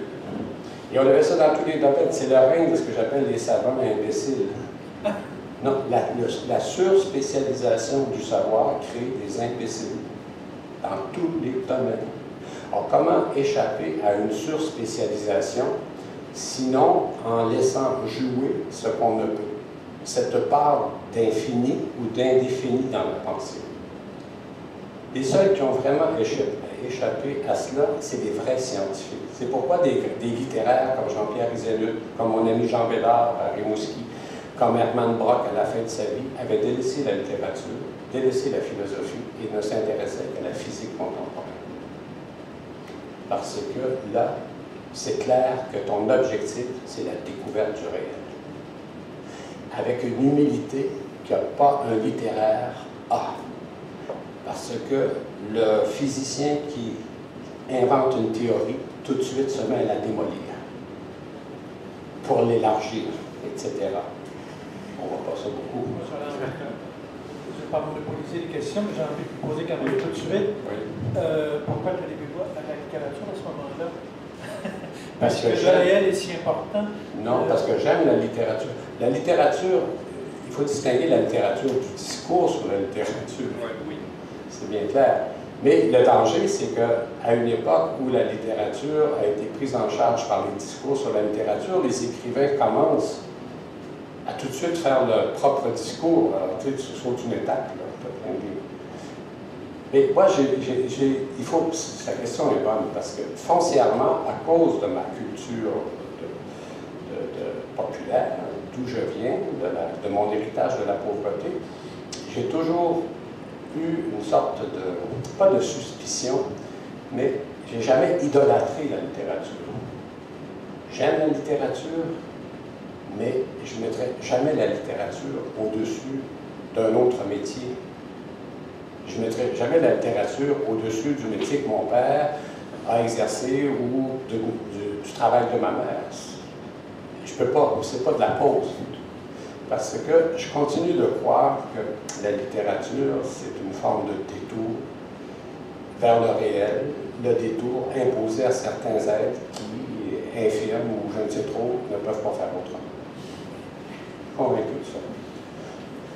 Et on avait ça dans tous les domaines. C'est le règne de ce que j'appelle les savants imbéciles. Non, la surspécialisation du savoir crée des imbéciles dans tous les domaines. Alors, comment échapper à une surspécialisation, sinon en laissant jouer ce qu'on ne peut? Cette part d'infini ou d'indéfini dans la pensée. Les seuls qui ont vraiment échappé à cela, c'est les vrais scientifiques. C'est pourquoi des littéraires comme Jean-Pierre Isélut, comme mon ami Jean Bédard à Rimouski, comme Hermann Brock à la fin de sa vie, avaient délaissé la littérature, délaissé la philosophie et ne s'intéressaient qu'à la physique contemporaine. Parce que là, c'est clair que ton objectif, c'est la découverte du réel. Avec une humilité qu'il n'y a pas un littéraire A. Parce que le physicien qui invente une théorie, tout de suite se met à la démolir, pour l'élargir, etc. On ne voit pas ça beaucoup. Je ne vais pas monopoliser les questions, mais j'ai envie de vous poser quand même tout de suite. Oui. Pourquoi tu n'allais pas à la littérature à ce moment-là? Parce que le réel est si important. Non, parce que j'aime la littérature. La littérature, il faut distinguer la littérature du discours sur la littérature. Oui. C'est bien clair. Mais le danger, c'est qu'à une époque où la littérature a été prise en charge par les discours sur la littérature, les écrivains commencent à tout de suite faire leur propre discours. Alors, tu sais, tu sautes une étape, là. Mais moi, il faut, sa question est bonne, parce que foncièrement, à cause de ma culture populaire, d'où je viens, de mon héritage de la pauvreté, j'ai toujours eu une sorte de, pas de suspicion, mais j'ai jamais idolâtré la littérature. J'aime la littérature, mais je ne mettrai jamais la littérature au-dessus d'un autre métier. Je ne mettrai jamais la littérature au-dessus du métier que mon père a exercé ou du travail de ma mère. Je ne peux pas, c'est pas de la pause. Parce que je continue de croire que la littérature, c'est une forme de détour vers le réel, le détour imposé à certains êtres qui, infirmes ou je ne sais trop, ne peuvent pas faire autrement. Convaincu de ça.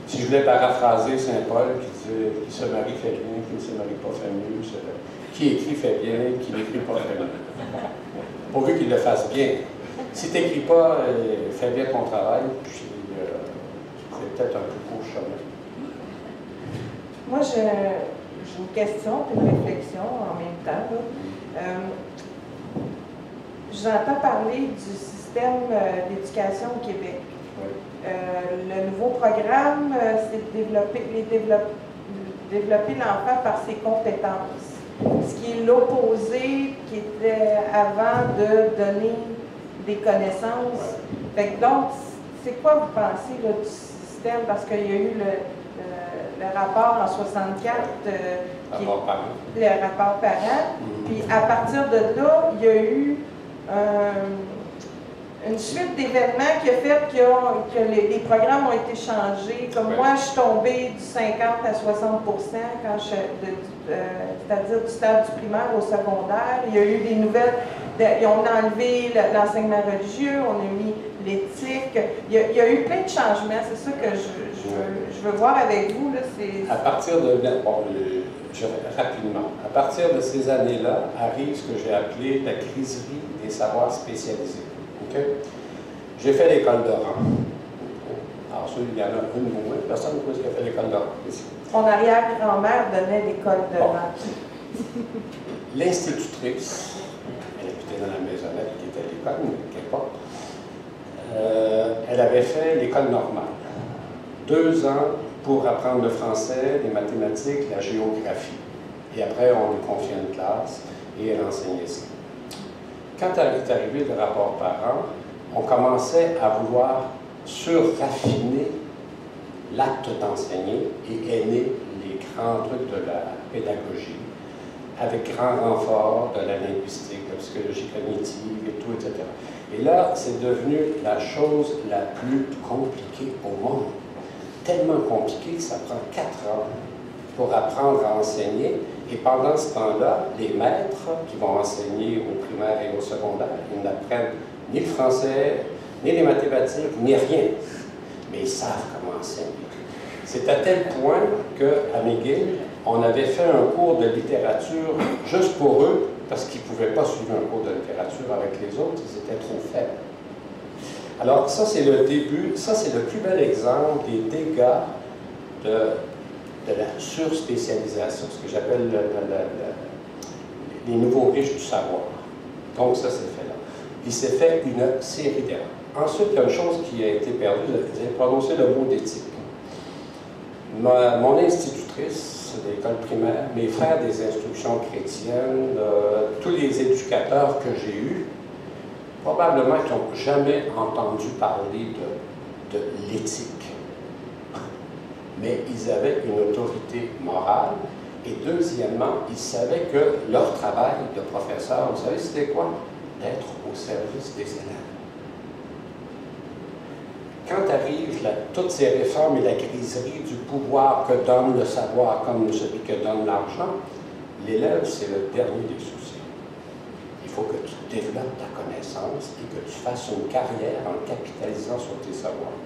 Si je voulais paraphraser Saint Paul qui disait « Qui se marie fait bien, qui ne se marie pas fait mieux », qui écrit fait bien, qui n'écrit pas fait mieux. Pourvu qu'il le fasse bien. Si tu n'écris pas, fais bien ton travail, puis c'est peut-être un peu court chemin. Moi, j'ai une question et une réflexion en même temps. J'entends parler du système d'éducation au Québec. Oui. Le nouveau programme, c'est développer l'enfant par ses compétences. Ce qui est l'opposé qui était avant de donner des connaissances. Fait que donc, c'est quoi vous pensez là, du système? Parce qu'il y a eu le rapport en 64, le rapport parent. Puis à partir de là, il y a eu une suite d'événements qui a fait que les programmes ont été changés. Comme moi, je suis tombée du 50 à 60 quand c'est-à-dire du stade du primaire au secondaire. Il y a eu des nouvelles, ils ont enlevé l'enseignement religieux, on a mis l'éthique. Il y a eu plein de changements, c'est ça que je veux voir avec vous. Là, à partir de, rapidement, à partir de ces années-là, arrive ce que j'ai appelé la criserie des savoirs spécialisés. Okay? J'ai fait l'école de rang. Alors, ça, il y en a une ou moins. Personne ne sait qui a fait l'école de rang ici. Mon arrière-grand-mère donnait l'école de rang. L'institutrice, elle habitait dans la maisonnette qui était à l'école, mais qu'importe, elle avait fait l'école normale. 2 ans pour apprendre le français, les mathématiques, la géographie. Et après, on lui confiait une classe et elle enseignait ça. Quand est arrivé le rapport parent, on commençait à vouloir surraffiner l'acte d'enseigner et est né les grands trucs de la pédagogie, avec grand renfort de la linguistique, de la psychologie cognitive et tout, etc. Et là, c'est devenu la chose la plus compliquée au monde. Tellement compliqué que ça prend 4 ans pour apprendre à enseigner. Et pendant ce temps-là, les maîtres qui vont enseigner au primaire et au secondaire, ils n'apprennent ni le français, ni les mathématiques, ni rien. Mais ils savent comment enseigner. C'est à tel point qu'à McGill, on avait fait un cours de littérature juste pour eux, parce qu'ils ne pouvaient pas suivre un cours de littérature avec les autres, ils étaient trop faibles. Alors ça, c'est le début, ça c'est le plus bel exemple des dégâts de la surspécialisation, ce que j'appelle les nouveaux riches du savoir. Donc ça, c'est fait là. Il s'est fait une série d'erreurs. Ensuite, il y a une chose qui a été perdue, vous avez prononcé le mot d'éthique. Mon institutrice de l'école primaire, mes frères des instructions chrétiennes, tous les éducateurs que j'ai eus, probablement qui n'ont jamais entendu parler de l'éthique. Mais ils avaient une autorité morale. Et deuxièmement, ils savaient que leur travail de professeur, vous savez, c'était quoi? D'être au service des élèves. Quand arrivent toutes ces réformes et la griserie du pouvoir que donne le savoir comme celui que donne l'argent, l'élève, c'est le dernier des soucis. Il faut que tu développes ta connaissance et que tu fasses une carrière en capitalisant sur tes savoirs.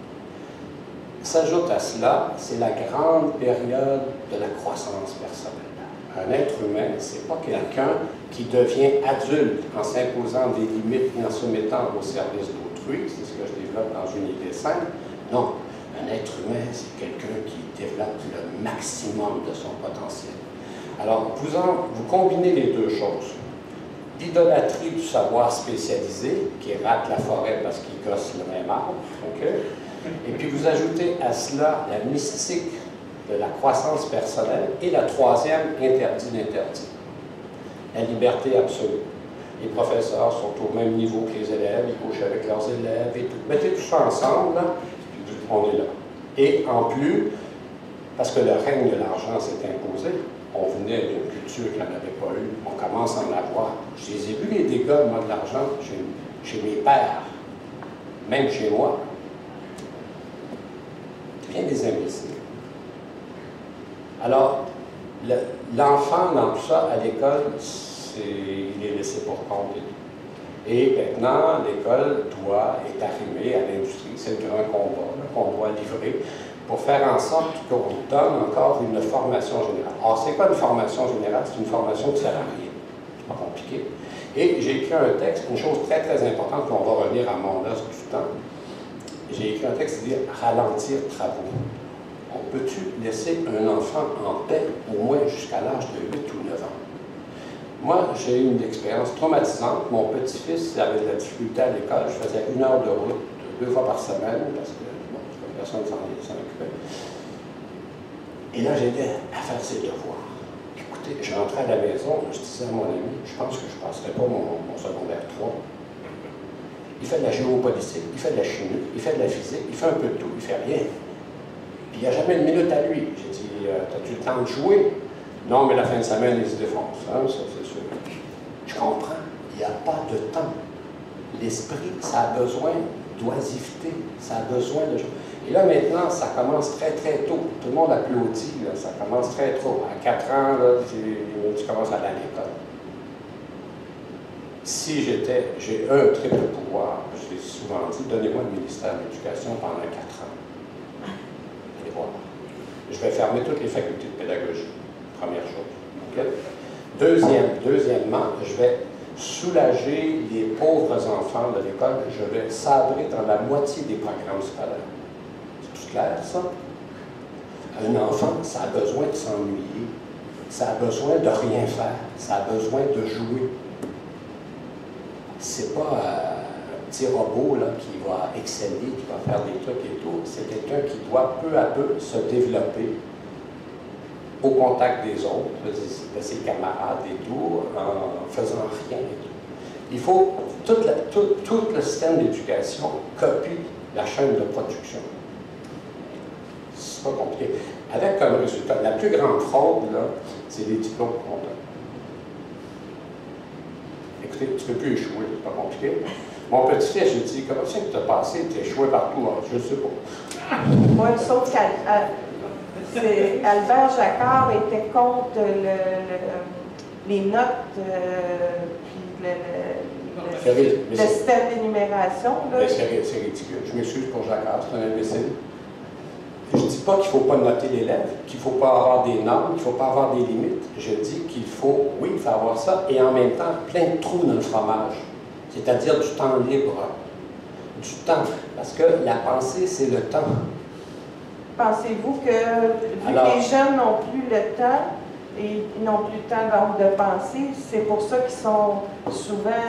S'ajoute à cela, c'est la grande période de la croissance personnelle. Un être humain, ce n'est pas quelqu'un qui devient adulte en s'imposant des limites et en se mettant au service d'autrui, c'est ce que je développe dans une idée simple. Non, un être humain, c'est quelqu'un qui développe le maximum de son potentiel. Alors, vous combinez les deux choses. L'idolâtrie du savoir spécialisé, qui rate la forêt parce qu'il gosse le même arbre, okay? Et puis vous ajoutez à cela la mystique de la croissance personnelle et la troisième, interdit d'interdit. La liberté absolue. Les professeurs sont au même niveau que les élèves, ils couchent avec leurs élèves et tout. Mettez tout ça ensemble, là, puis on est là. Et en plus, Parce que le règne de l'argent s'est imposé. On venait d'une culture qu'il n'y en avait pas eu. On commence à en avoir. Je les ai vus, les dégâts, moi, de l'argent, chez mes pères, même chez moi. Bien des imbéciles. Alors, l'enfant, dans tout ça, à l'école, il est laissé pour compte. Et maintenant, l'école est arrimée à l'industrie. C'est le grand combat qu'on doit livrer pour faire en sorte qu'on donne encore une formation générale. Or, c'est quoi une formation générale? C'est une formation qui ne sert à rien. C'est pas compliqué. Et j'ai écrit un texte, une chose très, très importante, qu'on va revenir à mon os du temps. J'ai écrit un texte qui dit « ralentir travaux ». On peut-tu laisser un enfant en paix au moins jusqu'à l'âge de 8 ou 9 ans? Moi, j'ai eu une expérience traumatisante. Mon petit-fils avait de la difficulté à l'école. Je faisais 1 heure de route 2 fois par semaine parce que bon, personne ne s'en occupait. Et là, j'étais à faire ses devoirs. Écoutez, je rentrais à la maison, je disais à mon ami, je pense que je ne passerai pas mon secondaire 3. Il fait de la géopolitique, il fait de la chimie, il fait de la physique, il fait un peu de tout, il fait rien. Puis il n'y a jamais une minute à lui. J'ai dit, as-tu le temps de jouer? Non, mais la fin de semaine, il se défonce. Hein, ça, c'est sûr. Je comprends. Il n'y a pas de temps. L'esprit, ça a besoin d'oisiveté. Ça a besoin de... Et là, maintenant, ça commence très, très tôt. Tout le monde applaudit. Là, ça commence très tôt. À 4 ans, là, tu commences à aller à l'école. Si j'ai un triple pouvoir, je l'ai souvent dit, donnez-moi le ministère de l'Éducation pendant 4 ans. Allez voir. Je vais fermer toutes les facultés de pédagogie. Première chose. Okay? Deuxièmement, je vais soulager les pauvres enfants de l'école. Je vais sabrer dans la moitié des programmes scolaires. C'est tout clair, ça? Un enfant, ça a besoin de s'ennuyer. Ça a besoin de rien faire. Ça a besoin de jouer. C'est pas un petit robot là, qui va exceller, qui va faire des trucs et tout. C'est quelqu'un qui doit peu à peu se développer au contact des autres, de ses camarades et tout, en faisant rien et tout. Il faut, tout le système d'éducation copie la chaîne de production. C'est pas compliqué. Avec comme résultat, la plus grande fraude, là, c'est les diplômes comptables. Écoutez, tu ne peux plus échouer, c'est pas compliqué. Mon petit-fils, je dis, comment c'est que tu as passé, tu as échoué partout? Je ne sais pas. Moi, sauf qu'Albert Jacquard était contre les notes, puis le système d'énumération. C'est ridicule. Je m'excuse pour Jacquard, c'est un imbécile. Je ne dis pas qu'il ne faut pas noter l'élève, qu'il ne faut pas avoir des normes, qu'il ne faut pas avoir des limites. Je dis qu'il faut, oui, il faut avoir ça, et en même temps, plein de trous dans le fromage. C'est-à-dire du temps libre. Du temps. Parce que la pensée, c'est le temps. Pensez-vous que, vu que les jeunes n'ont plus le temps, et ils n'ont plus le temps donc de penser, c'est pour ça qu'ils sont souvent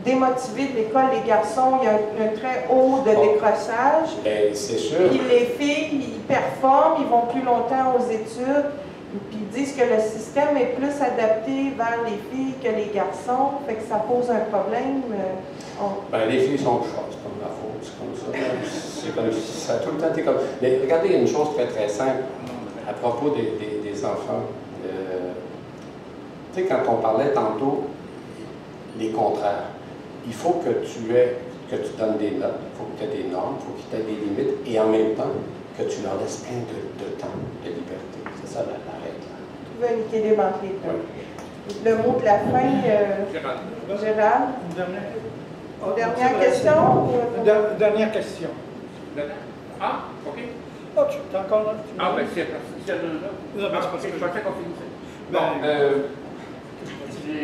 démotivés de l'école. Les garçons, il y a un très haut de décrochage. C'est sûr. Puis les filles, ils performent, ils vont plus longtemps aux études, puis ils disent que le système est plus adapté vers les filles que les garçons, fait que ça pose un problème. Les filles sont chaudes, c'est comme la faute, c'est comme ça. C'est comme ça a tout le temps été comme. Mais regardez, il y a une chose très très simple à propos des enfants. Tu sais, quand on parlait tantôt, les contraires. Il faut que tu donnes des notes, il faut que tu aies des normes, il faut que tu aies des limites, et en même temps, que tu leur laisses plein de temps, de liberté. C'est ça la règle. Trouver un équilibre entre les deux. Oui. Le mot de la fin, Gérald. Dernière question? Dernière question. Ah, OK. Oh, tu es encore là? Ah, ben c'est là. Non, mais je pensais qu'on finissait. Bon, je ne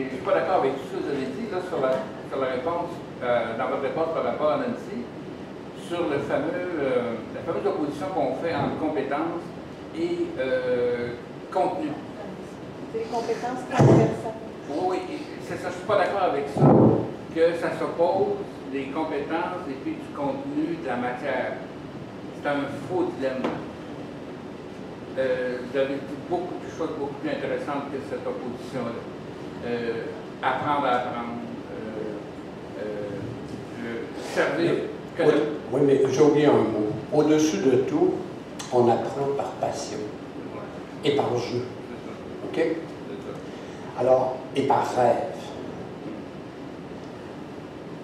suis pas d'accord avec tout ce que vous avez dit là, sur la réponse, dans votre réponse par rapport à Nancy, sur la fameuse opposition qu'on fait entre compétences et contenu. C'est les compétences transversales. Oui, c'est ça, je ne suis pas d'accord avec ça, que ça s'oppose des compétences et puis du contenu de la matière. C'est un faux dilemme. Vous avez beaucoup de choses beaucoup plus intéressantes que cette opposition-là. Apprendre à apprendre. Servir. Oui, mais j'ai oublié un mot. Au-dessus de tout, On apprend par passion et par jeu. OK? Alors, et par rêve.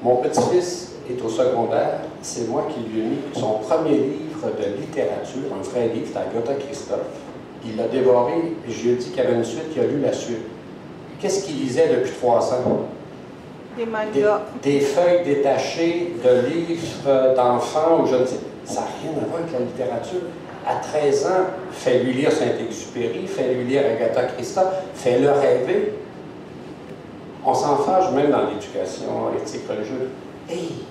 Mon petit-fils est au secondaire, c'est moi qui lui ai mis son premier livre de littérature, un vrai livre, c'est Agatha Christophe. Il l'a dévoré, et je lui ai dit qu'il y avait une suite, il a lu la suite. Qu'est-ce qu'il lisait depuis 3 ans? Des mangas. Des feuilles détachées de livres d'enfants, ou je ne sais. Ça n'a rien à voir avec la littérature. À 13 ans, fais-lui lire Saint-Exupéry, fais-lui lire Agatha Christophe, fais-le rêver. On s'en fâche même dans l'éducation éthique religieuse. Hey,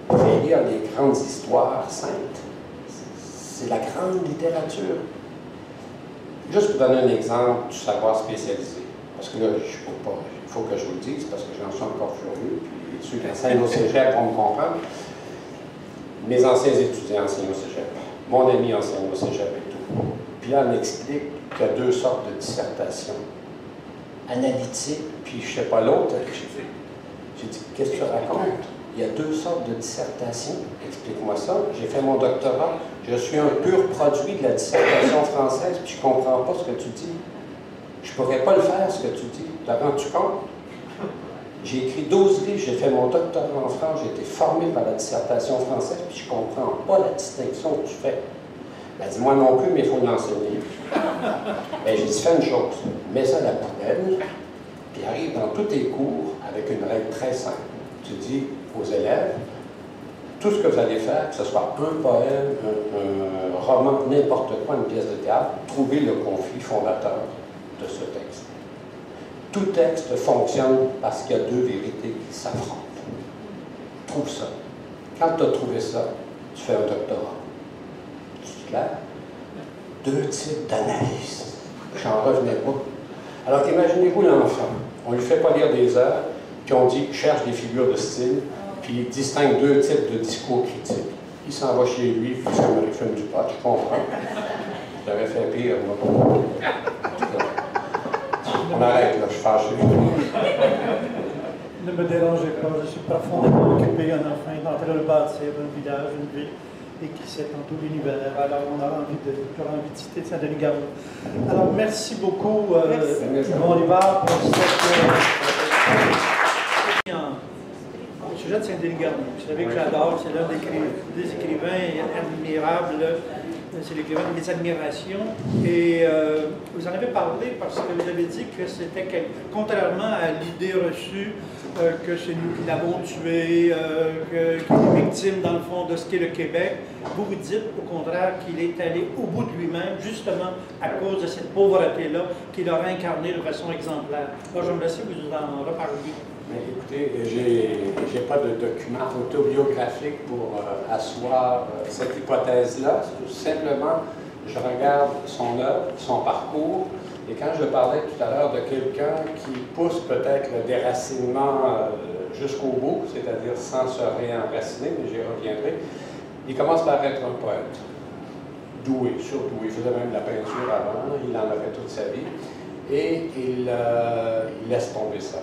fais lire des grandes histoires saintes. C'est la grande littérature. Juste pour donner un exemple du savoir spécialisé. Parce que là, il faut que je vous le dise, parce que j'en suis encore furieux, puis ceux qui enseignent au cégep vont me comprendre. Mes anciens étudiants enseignent au cégep. Mon ami enseigne au cégep et tout. Puis là, on explique qu'il y a 2 sortes de dissertations. Analytique, puis je ne sais pas l'autre. J'ai dit, qu'est-ce que tu racontes? Il y a 2 sortes de dissertations. Explique-moi ça. J'ai fait mon doctorat. Je suis un pur produit de la dissertation française, puis je ne comprends pas ce que tu dis. Je ne pourrais pas le faire, ce que tu dis. T'as rendu compte? J'ai écrit 12 livres, j'ai fait mon doctorat en France, j'ai été formé par la dissertation française, puis je ne comprends pas la distinction que tu fais. Ben, dis-moi non plus, mais il faut l'enseigner. Ben, j'ai dit, fais une chose, mets ça à la poubelle, puis arrive dans tous tes cours avec une règle très simple. Tu dis aux élèves, tout ce que vous allez faire, que ce soit un poème, un roman, n'importe quoi, une pièce de théâtre, trouvez le conflit fondateur de ce texte. Tout texte fonctionne parce qu'il y a 2 vérités qui s'affrontent. Trouve ça. Quand tu as trouvé ça, tu fais un doctorat. C'est clair? 2 types d'analyse. J'en revenais pas. Alors imaginez-vous l'enfant. On ne lui fait pas lire des heures, puis on dit cherche des figures de style, puis il distingue 2 types de discours critiques. Il s'en va chez lui, puis ça me fume du pot, je comprends. J'aurais fait pire, moi. On arrête, là, je suis fâché. Ne me dérangez pas, je suis profondément occupé, un enfant est en train de bâtir un village, une ville, et qui s'étend tout l'univers. Alors, on a envie de citer Saint-Denis-Garneau. Alors, merci beaucoup, Yvon Rivard, pour au sujet de Saint-Denis-Garneau. Vous savez que j'adore, c'est l'un des écrivains admirables. C'est l'écrivain de mes admirations. Et vous en avez parlé parce que vous avez dit que c'était, contrairement à l'idée reçue que c'est nous qui l'avons tué, qu'il est victime dans le fond de ce qu'est le Québec, vous vous dites au contraire qu'il est allé au bout de lui-même, justement à cause de cette pauvreté-là qu'il a incarnée de façon exemplaire. Alors je me laisse vous en reparler. Mais écoutez, j'ai pas de document autobiographique pour asseoir cette hypothèse-là. Simplement, je regarde son œuvre, son parcours, et quand je parlais tout à l'heure de quelqu'un qui pousse peut-être le déracinement jusqu'au bout, c'est-à-dire sans se réenraciner, mais j'y reviendrai, il commence par être un poète. Doué, surdoué. Il faisait même de la peinture avant, il en a fait toute sa vie, et il laisse tomber ça.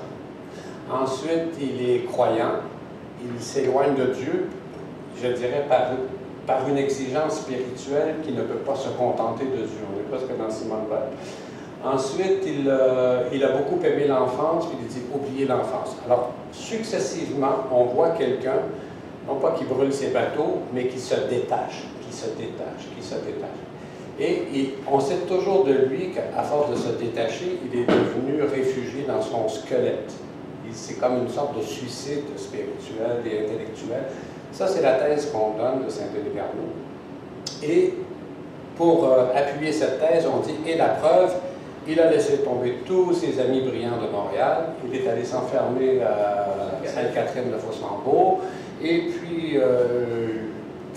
Ensuite, il est croyant, il s'éloigne de Dieu, je dirais par une exigence spirituelle qui ne peut pas se contenter de Dieu. On est presque dans Simone Weil. Ensuite, il a beaucoup aimé l'enfance, puis il dit « oubliez l'enfance ». Alors, successivement, on voit quelqu'un, non pas qui brûle ses bateaux, mais qui se détache, qui se détache, qui se détache. Et on sait toujours de lui qu'à force de se détacher, il est devenu réfugié dans son squelette. C'est comme une sorte de suicide spirituel et intellectuel. Ça, c'est la thèse qu'on donne de Saint-Denis-Garneau. Et pour appuyer cette thèse, on dit « et la preuve », il a laissé tomber tous ses amis brillants de Montréal, il est allé s'enfermer à Sainte-Catherine-de-Fossambeau, et puis,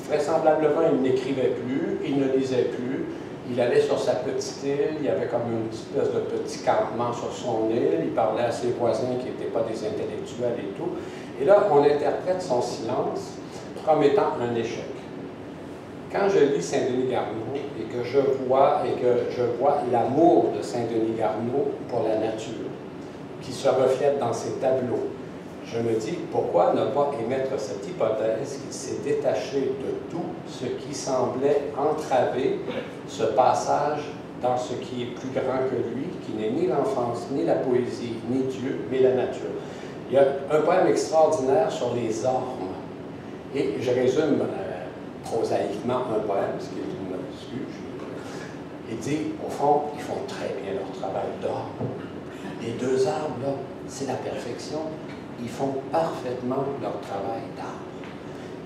vraisemblablement, il n'écrivait plus, il ne lisait plus, il allait sur sa petite île, il y avait comme une espèce de petit campement sur son île, il parlait à ses voisins qui n'étaient pas des intellectuels et tout. Et là, on interprète son silence comme étant un échec. Quand je lis Saint-Denis-Garneau et que je vois l'amour de Saint-Denis-Garneau pour la nature, qui se reflète dans ses tableaux, je me dis, pourquoi ne pas émettre cette hypothèse qu'il s'est détaché de tout ce qui semblait entraver ce passage dans ce qui est plus grand que lui, qui n'est ni l'enfance, ni la poésie, ni Dieu, mais la nature. Il y a un poème extraordinaire sur les ormes, et je résume prosaïquement un poème, ce qui est une excuse. Il dit, au fond, ils font très bien leur travail d'orme. Les deux arbres, là, c'est la perfection. Ils font parfaitement leur travail d'arbre.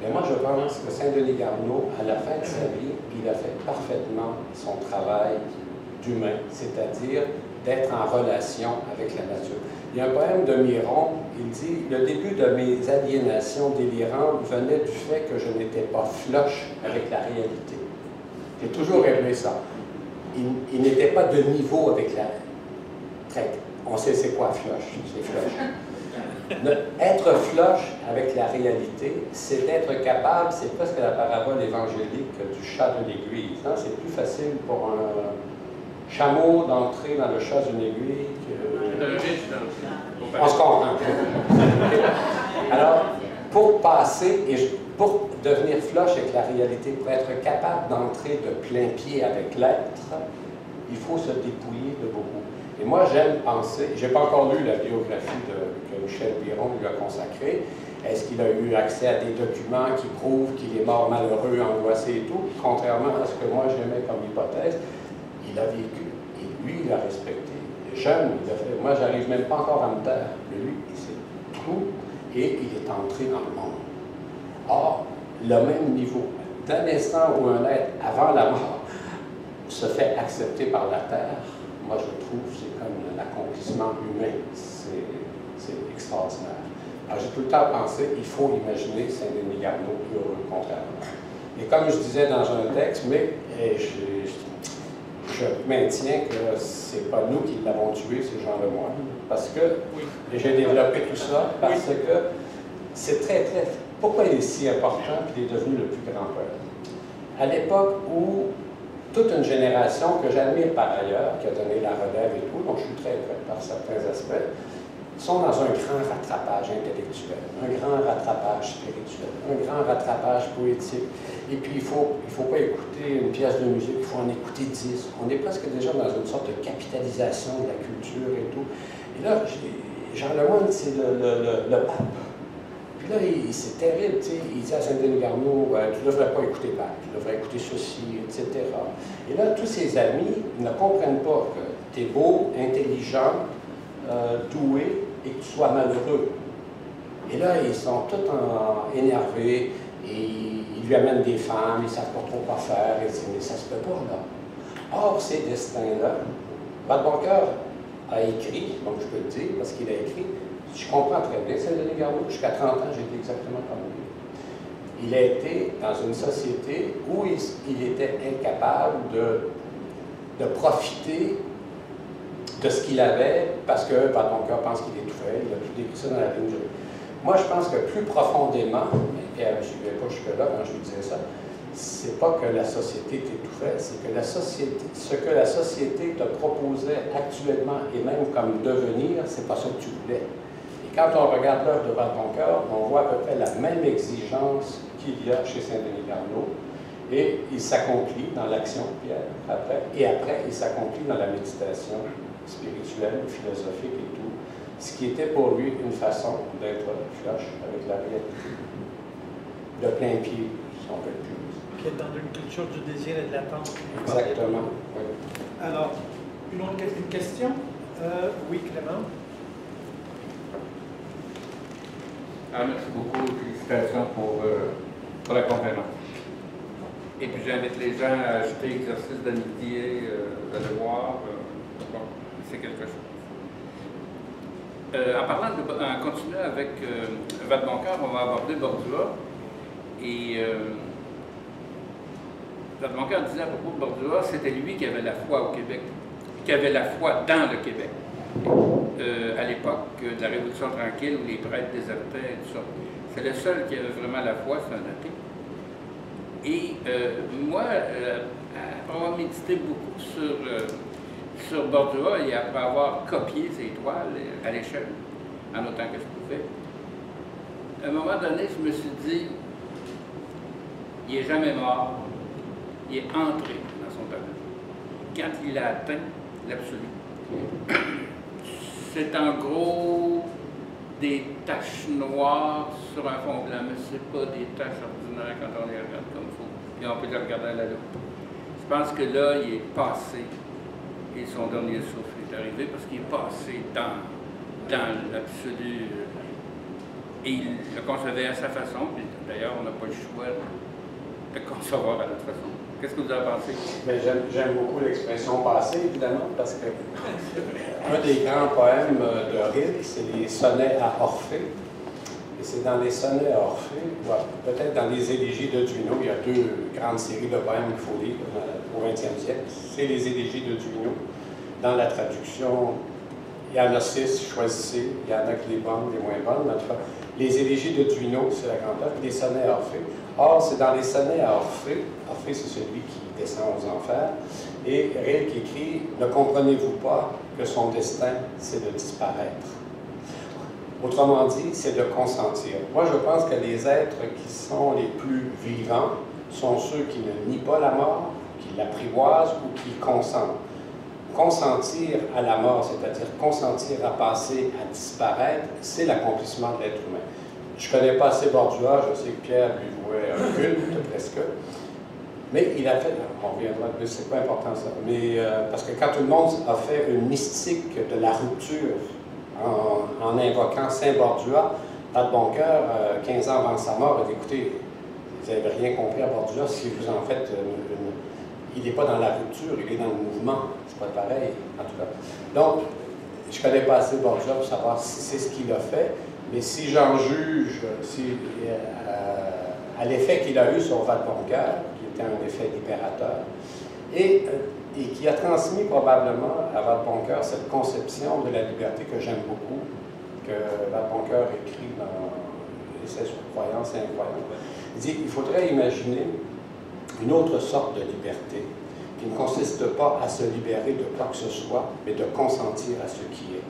Mais moi, je pense que Saint-Denis Garneau, à la fin de sa vie, il a fait parfaitement son travail d'humain, c'est-à-dire d'être en relation avec la nature. Il y a un poème de Miron, il dit « Le début de mes aliénations délirantes venait du fait que je n'étais pas floche avec la réalité. » J'ai toujours aimé ça. Il n'était pas de niveau avec la... On sait c'est quoi floche, c'est floche. Être floche avec la réalité, c'est être capable, c'est presque la parabole évangélique du chat de l'aiguille. C'est plus facile pour un chameau d'entrer dans le chat d'une aiguille que... On se comprend. Alors, pour passer, et pour devenir floche avec la réalité, pour être capable d'entrer de plein pied avec l'être, il faut se dépouiller de beaucoup. Et moi, j'aime penser, je n'ai pas encore lu la biographie que Michel Biron lui a consacrée. Est-ce qu'il a eu accès à des documents qui prouvent qu'il est mort malheureux, angoissé et tout? Contrairement à ce que moi j'aimais comme hypothèse, il a vécu. Et lui, il a respecté. Jeune, il a fait, moi, j'arrive même pas encore à me taire. Mais lui, il sait tout et il est entré dans le monde. Or, le même niveau, d'un instant où un être, avant la mort, se fait accepter par la terre, moi, je trouve que c'est comme l'accomplissement humain. C'est extraordinaire. Alors, j'ai tout le temps pensé, il faut imaginer Saint-Denis Garneau heureux, contrairement. Et comme je disais dans un texte, mais je maintiens que c'est pas nous qui l'avons tué, c'est Jean Lemoyne. Parce que, et j'ai développé tout ça, parce que c'est très... Pourquoi il est si important qu'il est devenu le plus grand poète? À l'époque où toute une génération que j'admire par ailleurs, qui a donné la relève et tout, dont je suis très près par certains aspects, sont dans un grand rattrapage intellectuel, un grand rattrapage spirituel, un grand rattrapage poétique. Et puis, il faut pas écouter une pièce de musique, il faut en écouter 10. On est presque déjà dans une sorte de capitalisation de la culture et tout. Et là, Jean Lemoyne, c'est le pape. Puis là, c'est terrible, tu sais, il dit à Saint-Denis Garneau, tu ne devrais pas écouter Bach, tu devrais écouter ceci, etc. Et là, tous ses amis ne comprennent pas que tu es beau, intelligent, doué, et que tu sois malheureux. Et là, ils sont tous énervés, et ils lui amènent des femmes, ils ne savent pas trop quoi faire, et ils disent, mais ça se peut pas, là. Or, ces destins-là, Vadeboncoeur a écrit, donc je peux le dire, parce qu'il a écrit, je comprends très bien Saint-Denis Garneau, jusqu'à 30 ans, j'étais exactement comme lui. Il a été dans une société où il était incapable de profiter de ce qu'il avait, parce que Vadeboncoeur pense qu'il étouffait, il a tout décrit ça dans la ligne. Moi, je pense que plus profondément, et je ne suivais pas jusque-là quand je lui disais ça, c'est pas que la société t'étouffait, c'est que ce que la société te proposait actuellement et même comme devenir, c'est pas ça que tu voulais. Et quand on regarde l'œuvre de Vadeboncoeur, on voit à peu près la même exigence qu'il y a chez Saint-Denis Garneau, et il s'accomplit dans l'action, Pierre, après, et après, il s'accomplit dans la méditation spirituelle, philosophique et tout, ce qui était pour lui une façon d'être flush avec la réalité, de plein pied, si on peut le dire. Qui est dans une culture du désir et de l'attente. Exactement, oui. Alors, une question? Oui, Clément? Merci beaucoup, félicitations pour la conférence. Et puis j'invite les gens à acheter Exercice d'amitié, de le voir. Bon, c'est quelque chose. En continuant avec Vadeboncoeur, on va aborder Bordua. Et Vadeboncoeur disait à propos de Bordua, c'était lui qui avait la foi au Québec, qui avait la foi dans le Québec. À l'époque de la Révolution tranquille, où les prêtres désertaient et tout ça. C'est le seul qui avait vraiment la foi, c'est un athée. Et moi, après avoir médité beaucoup sur Bordua et après avoir copié ses toiles à l'échelle, en autant que je pouvais, à un moment donné, je me suis dit, il n'est jamais mort, il est entré dans son tableau. Quand il a atteint l'absolu, c'est en gros des taches noires sur un fond blanc, mais ce n'est pas des taches ordinaires quand on les regarde comme il faut. Et on peut les regarder à la loupe. Je pense que là, il est passé, et son dernier souffle est arrivé, parce qu'il est passé dans l'absolu. Et il le concevait à sa façon, puis d'ailleurs, on n'a pas le choix de concevoir à notre façon. Qu'est-ce que vous avez pensé? J'aime beaucoup l'expression passée, évidemment, parce que un des grands poèmes de Rilke, c'est les sonnets à Orphée. Et c'est dans les sonnets à Orphée, peut-être dans les élégies de Duino, il y a deux grandes séries de poèmes qu'il faut lire au 20e siècle. C'est les élégies de Duino. Dans la traduction, il y en a 6, choisissez, il y en a que les bonnes, les moins bonnes, en tout cas. Les élégies de Duino, c'est la grande œuvre, les sonnets à Orphée. Or, c'est dans les sonnets à Orphée, Orphée c'est celui qui descend aux enfers, et Rilke écrit « Ne comprenez-vous pas que son destin, c'est de disparaître ». Autrement dit, c'est de consentir. Moi, je pense que les êtres qui sont les plus vivants sont ceux qui ne nient pas la mort, qui l'apprivoisent ou qui consentent. Consentir à la mort, c'est-à-dire consentir à passer, à disparaître, c'est l'accomplissement de l'être humain. Je ne connais pas assez Bordua, je sais que Pierre lui vouait un culte, presque. Mais il a fait, on reviendra, c'est pas important ça, mais parce que quand tout le monde a fait une mystique de la rupture en invoquant Saint Bordua, Pat Boncoeur, 15 ans avant sa mort, a dit, écoutez, vous n'avez rien compris à Bordua, si vous en faites il n'est pas dans la rupture, il est dans le mouvement. C'est pas pareil, en tout cas. Donc, je ne connais pas assez Bordua pour savoir si c'est ce qu'il a fait, mais si j'en juge à l'effet qu'il a eu sur Pat Boncoeur, qui était un effet libérateur, et qui a transmis probablement à Pat Boncoeur cette conception de la liberté que j'aime beaucoup, que Pat Boncoeur écrit dans l'essai sur croyance et incroyance. Il dit qu'il faudrait imaginer une autre sorte de liberté qui ne consiste pas à se libérer de quoi que ce soit, mais de consentir à ce qui est.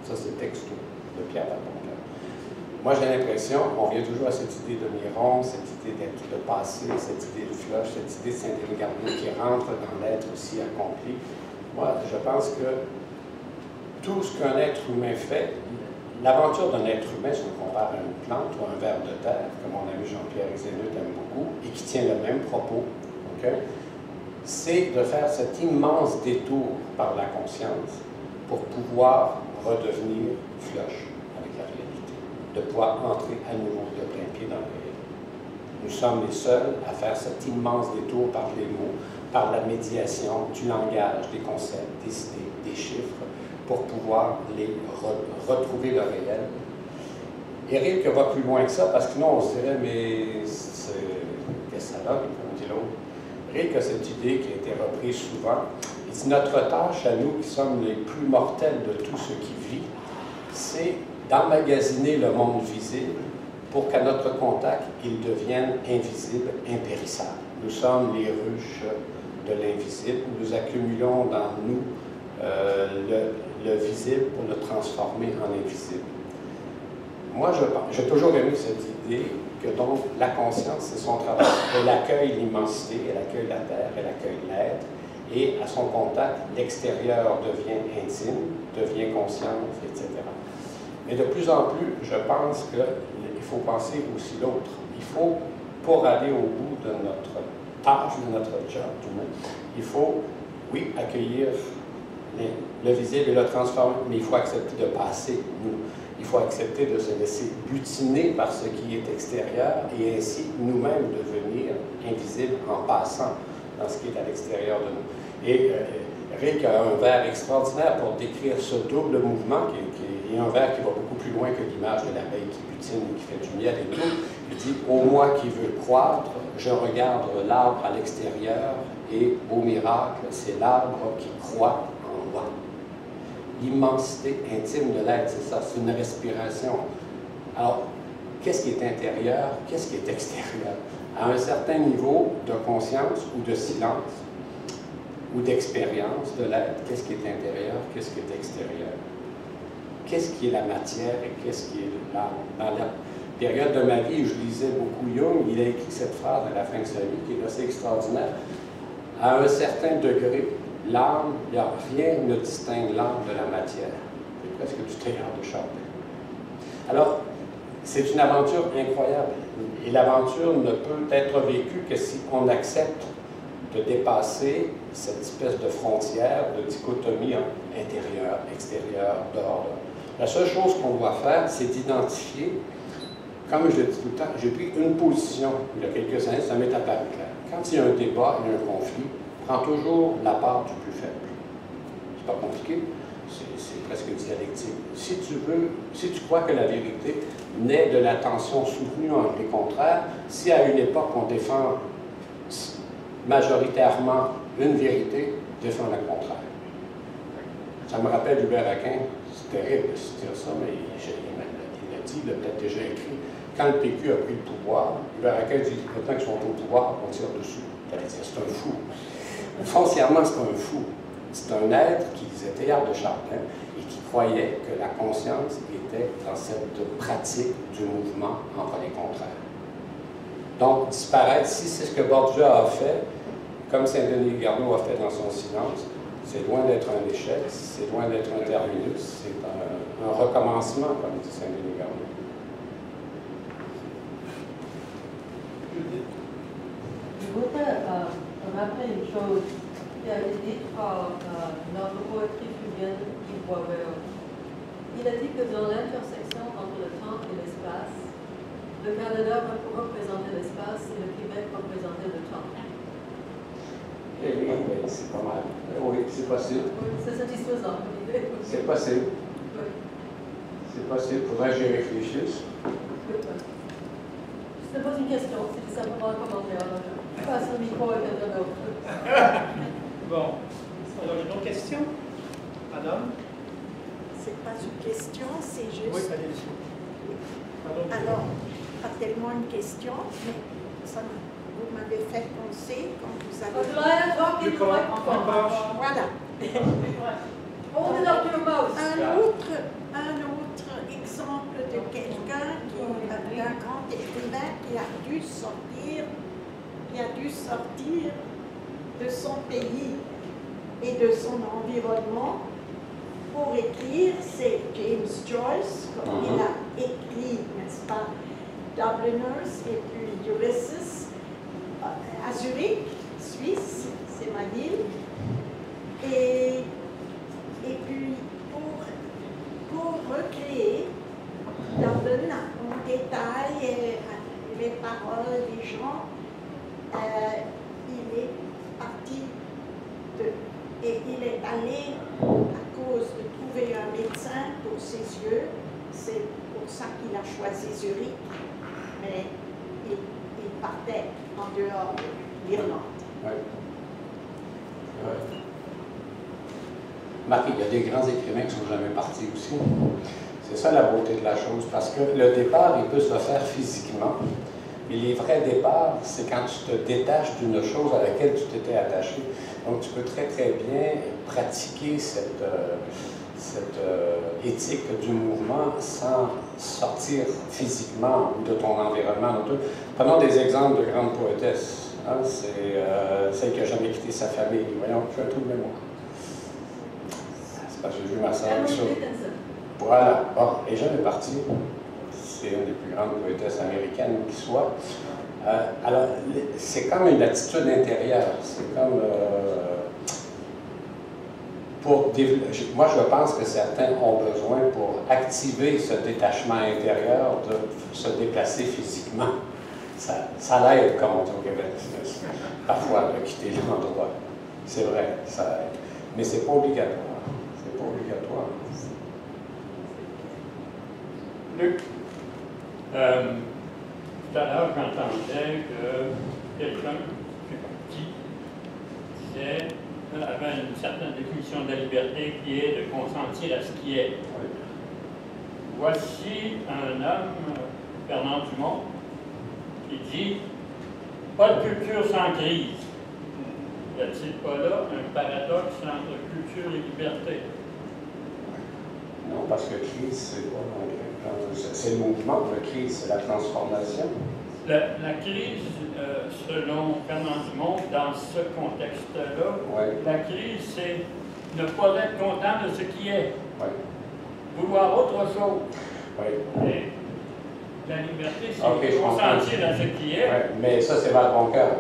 Ça, c'est le texte de Pierre Boncoeur. Moi, j'ai l'impression, on vient toujours à cette idée de Miron, cette idée d'être de passé, cette idée de Floch, cette idée de Saint-Denis qui rentre dans l'être aussi accompli. Moi, je pense que tout ce qu'un être humain fait, l'aventure d'un être humain, si on compare à une plante ou à un ver de terre, que mon ami Jean-Pierre Isénut aime beaucoup, et qui tient le même propos, c'est de faire cet immense détour par la conscience pour pouvoir redevenir Floch avec la réalité, de pouvoir entrer à nouveau de plein pied dans le réel. Nous sommes les seuls à faire cet immense détour par les mots, par la médiation du langage, des concepts, des idées, des chiffres, pour pouvoir les retrouver le réel. Et Rilke va plus loin que ça, parce que sinon on se dirait, mais qu'est-ce que ça donne, comme dit l'autre. Rilke a cette idée qui a été reprise souvent. Il dit, notre tâche à nous qui sommes les plus mortels de tout ce qui vit, c'est d'emmagasiner le monde visible pour qu'à notre contact, il devienne invisible, impérissable. Nous sommes les ruches de l'invisible, nous accumulons dans nous le visible pour le transformer en invisible. Moi, j'ai toujours aimé cette idée que donc la conscience, c'est son travail. Elle accueille l'immensité, elle accueille la terre, elle accueille l'être, et à son contact, l'extérieur devient intime, devient conscience, etc. Mais de plus en plus, je pense qu'il faut penser aussi l'autre. Il faut, pour aller au bout de notre tâche, de notre job, il faut, oui, accueillir le visible et le transformer, mais il faut accepter de passer, nous. Il faut accepter de se laisser butiner par ce qui est extérieur et ainsi nous-mêmes devenir invisibles en passant dans ce qui est à l'extérieur de nous. Et Rilke a un vers extraordinaire pour décrire ce double mouvement, qui est un vers qui va beaucoup plus loin que l'image de l'abeille qui butine et qui fait du miel et tout. Il dit « Au moi qui veut croître, je regarde l'arbre à l'extérieur et au miracle, c'est l'arbre qui croît en moi. » L'immensité intime de l'être, c'est ça, c'est une respiration. Alors, qu'est-ce qui est intérieur, qu'est-ce qui est extérieur? À un certain niveau de conscience ou de silence ou d'expérience de l'être, qu'est-ce qui est intérieur, qu'est-ce qui est extérieur? Qu'est-ce qui est la matière et qu'est-ce qui est l'âme? période de ma vie où je lisais beaucoup Jung, il a écrit cette phrase à la fin de sa vie qui est assez extraordinaire. À un certain degré, l'âme, rien ne distingue l'âme de la matière. C'est presque du théâtre de Chardin. Alors, c'est une aventure incroyable. Et l'aventure ne peut être vécue que si on accepte de dépasser cette espèce de frontière, de dichotomie intérieure, extérieure, dehors. La seule chose qu'on doit faire, c'est d'identifier, comme je le dis tout le temps, j'ai pris une position il y a quelques années, ça m'est apparu clair. Quand il y a un débat, il y a un conflit, prends toujours la part du plus faible. C'est pas compliqué, c'est presque dialectique. Si tu crois que la vérité naît de la tension soutenue entre les contraires, si à une époque on défend majoritairement une vérité, défend le contraire. Ça me rappelle Hubert Aquin, c'est terrible de dire ça, mais il l'a dit, il l'a peut-être déjà écrit. Quand le PQ a pris le pouvoir, Hubert Aquin dit que maintenant qu'ils sont au pouvoir, on tire dessus. C'est un fou. Foncièrement, c'est un fou. C'est un être qui disait théâtre de Chardin et qui croyait que la conscience était dans cette pratique du mouvement entre les contraires. Donc, disparaître, si c'est ce que Bourdieu a fait, comme Saint-Denis Garneau a fait dans son silence, c'est loin d'être un échec, c'est loin d'être un terminus, c'est un recommencement, comme dit Saint-Denis Garneau. Je voudrais rappeler une chose qui a été dite par notre poète réfugienne Yves Boisvert. Il a dit que dans l'intersection entre le temps et l'espace, le Canada représentait l'espace et le Québec représentait le temps. Oui, c'est pas mal. Oui, c'est possible. Oui, c'est satisfaisant. C'est possible. Oui. C'est possible. Il faudrait que j'y réfléchisse. Ce n'est pas une question, c'est simplement un commentaire. Je passe le micro à quelqu'un d'autre. Bon. Alors, une autre question? Madame? C'est pas une question, c'est juste... Oui, allez-y. Alors, pas tellement une question, mais ça vous m'avez fait penser quand vous avez... Voilà. Un autre exemple de quelqu'un d'un grand écrivain qui a dû sortir de son pays et de son environnement pour écrire, c'est James Joyce, comme il a écrit, n'est-ce pas, Dubliners et puis Ulysses, à Zurich, Suisse, c'est ma ville. Et puis, pour recréer Dublin en détail les paroles des gens, il est parti et il est allé à cause de trouver un médecin pour ses yeux. C'est pour ça qu'il a choisi Zurich, mais il partait en dehors de l'Irlande. Oui. Oui. Marc, il y a des grands écrivains qui ne sont jamais partis aussi. C'est ça la beauté de la chose, parce que le départ, il peut se faire physiquement, mais les vrais départs, c'est quand tu te détaches d'une chose à laquelle tu t'étais attaché. Donc, tu peux très, très bien pratiquer cette éthique du mouvement sans sortir physiquement de ton environnement. Prenons des exemples de grandes poétesses. Hein? C'est celle qui n'a jamais quitté sa famille. Voyons, je fais un trou de mémoire. C'est parce que j'ai vu ma sœur. Voilà. Bon, et elle est partie. C'est une des plus grandes poétesses américaines qui soit. Alors, c'est comme une attitude intérieure. C'est comme... moi, je pense que certains ont besoin, pour activer ce détachement intérieur, de se déplacer physiquement. Ça l'aide, comme on dit au Québec, parfois, de quitter l'endroit. C'est vrai, ça aide. Mais ce n'est pas obligatoire. C'est pas obligatoire. Luc, tout à l'heure, j'entendais que quelqu'un, je ne sais pas qui, disait, avait une certaine définition de la liberté qui est de consentir à ce qui est. Oui. Voici un homme, Bernard Dumont, qui dit « Pas de culture sans crise ». Y a-t-il pas là un paradoxe entre culture et liberté? Non, parce que crise, c'est quoi en grec? C'est le mouvement, le crise, c'est la transformation. La crise, selon Fernand Dumont, dans ce contexte-là, la crise, c'est ne pas être content de ce qui est. Vouloir autre chose. Et la liberté, c'est consentir à ce qui est. Mais ça, c'est Val-Boncoeur.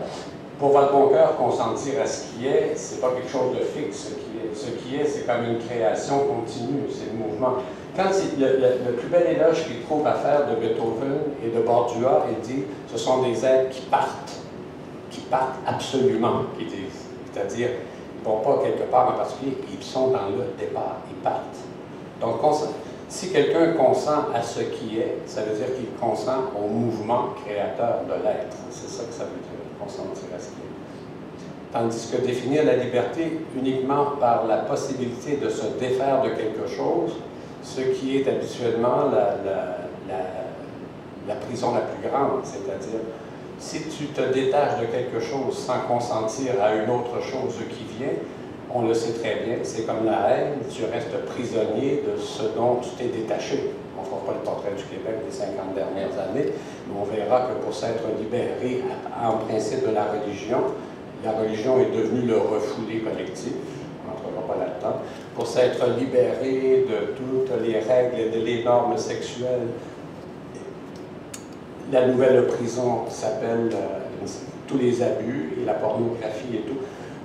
Pour Val-Boncoeur, consentir à ce qui est, c'est pas quelque chose de fixe, ce qui est. Ce qui est, c'est comme une création continue, c'est le mouvement. Quand le plus bel éloge qu'il trouve à faire de Beethoven et de Bordua, il dit, ce sont des êtres qui partent absolument, ils disent. C'est-à-dire, ils ne vont pas quelque part en particulier, ils sont dans le départ, ils partent. Donc, si quelqu'un consent à ce qui est, ça veut dire qu'il consent au mouvement créateur de l'être. C'est ça que ça veut dire, consentir à ce qui est. Tandis que définir la liberté uniquement par la possibilité de se défaire de quelque chose, ce qui est habituellement la prison la plus grande, c'est-à-dire si tu te détaches de quelque chose sans consentir à une autre chose qui vient, on le sait très bien, c'est comme la haine, tu restes prisonnier de ce dont tu t'es détaché. On ne fera pas le portrait du Québec des 50 dernières années, mais on verra que pour s'être libéré en principe de la religion est devenue le refoulé collectif, on n'entrera pas là-dedans, pour s'être libéré de toutes les règles et les normes sexuelles. La nouvelle prison s'appelle tous les abus et la pornographie et tout.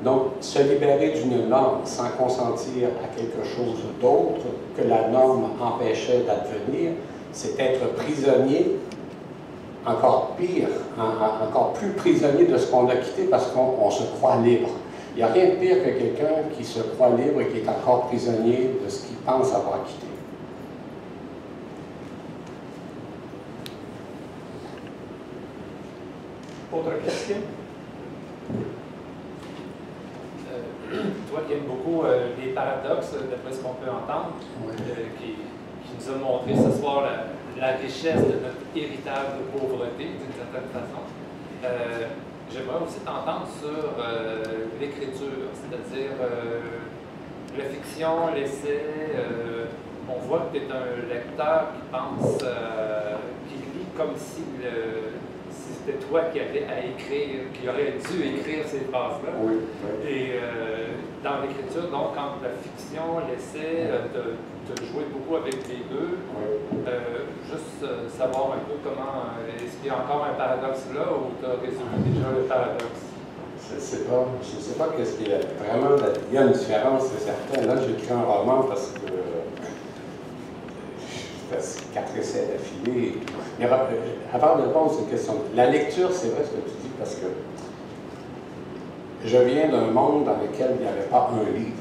Donc, se libérer d'une norme sans consentir à quelque chose d'autre que la norme empêchait d'advenir, c'est être prisonnier, encore pire, encore plus prisonnier de ce qu'on a quitté parce qu'on se croit libre. Il n'y a rien de pire que quelqu'un qui se croit libre et qui est encore prisonnier de ce qu'il pense avoir quitté. Autre question? Toi qui aimes beaucoup les paradoxes, d'après ce qu'on peut entendre, qui nous a montré ce soir la richesse de notre héritage de pauvreté, d'une certaine façon. J'aimerais aussi t'entendre sur l'écriture, c'est-à-dire la fiction, l'essai. On voit que tu es un lecteur qui pense, qui lit comme si c'était toi qui avais à écrire, qui aurait dû écrire ces phrases-là. Oui. Et dans l'écriture, donc, entre la fiction, l'essai, tu as joué beaucoup avec les deux. Juste savoir un peu comment, est-ce qu'il y a encore un paradoxe là ou tu as résolu déjà le paradoxe? Je ne sais pas qu'est-ce qu'il y a. Vraiment, il y a une différence, c'est certain. Là, j'écris un roman parce que je fais 4 essais d'affilée. Mais avant de répondre, c'est une question. La lecture, c'est vrai ce que tu dis, parce que je viens d'un monde dans lequel il n'y avait pas un livre.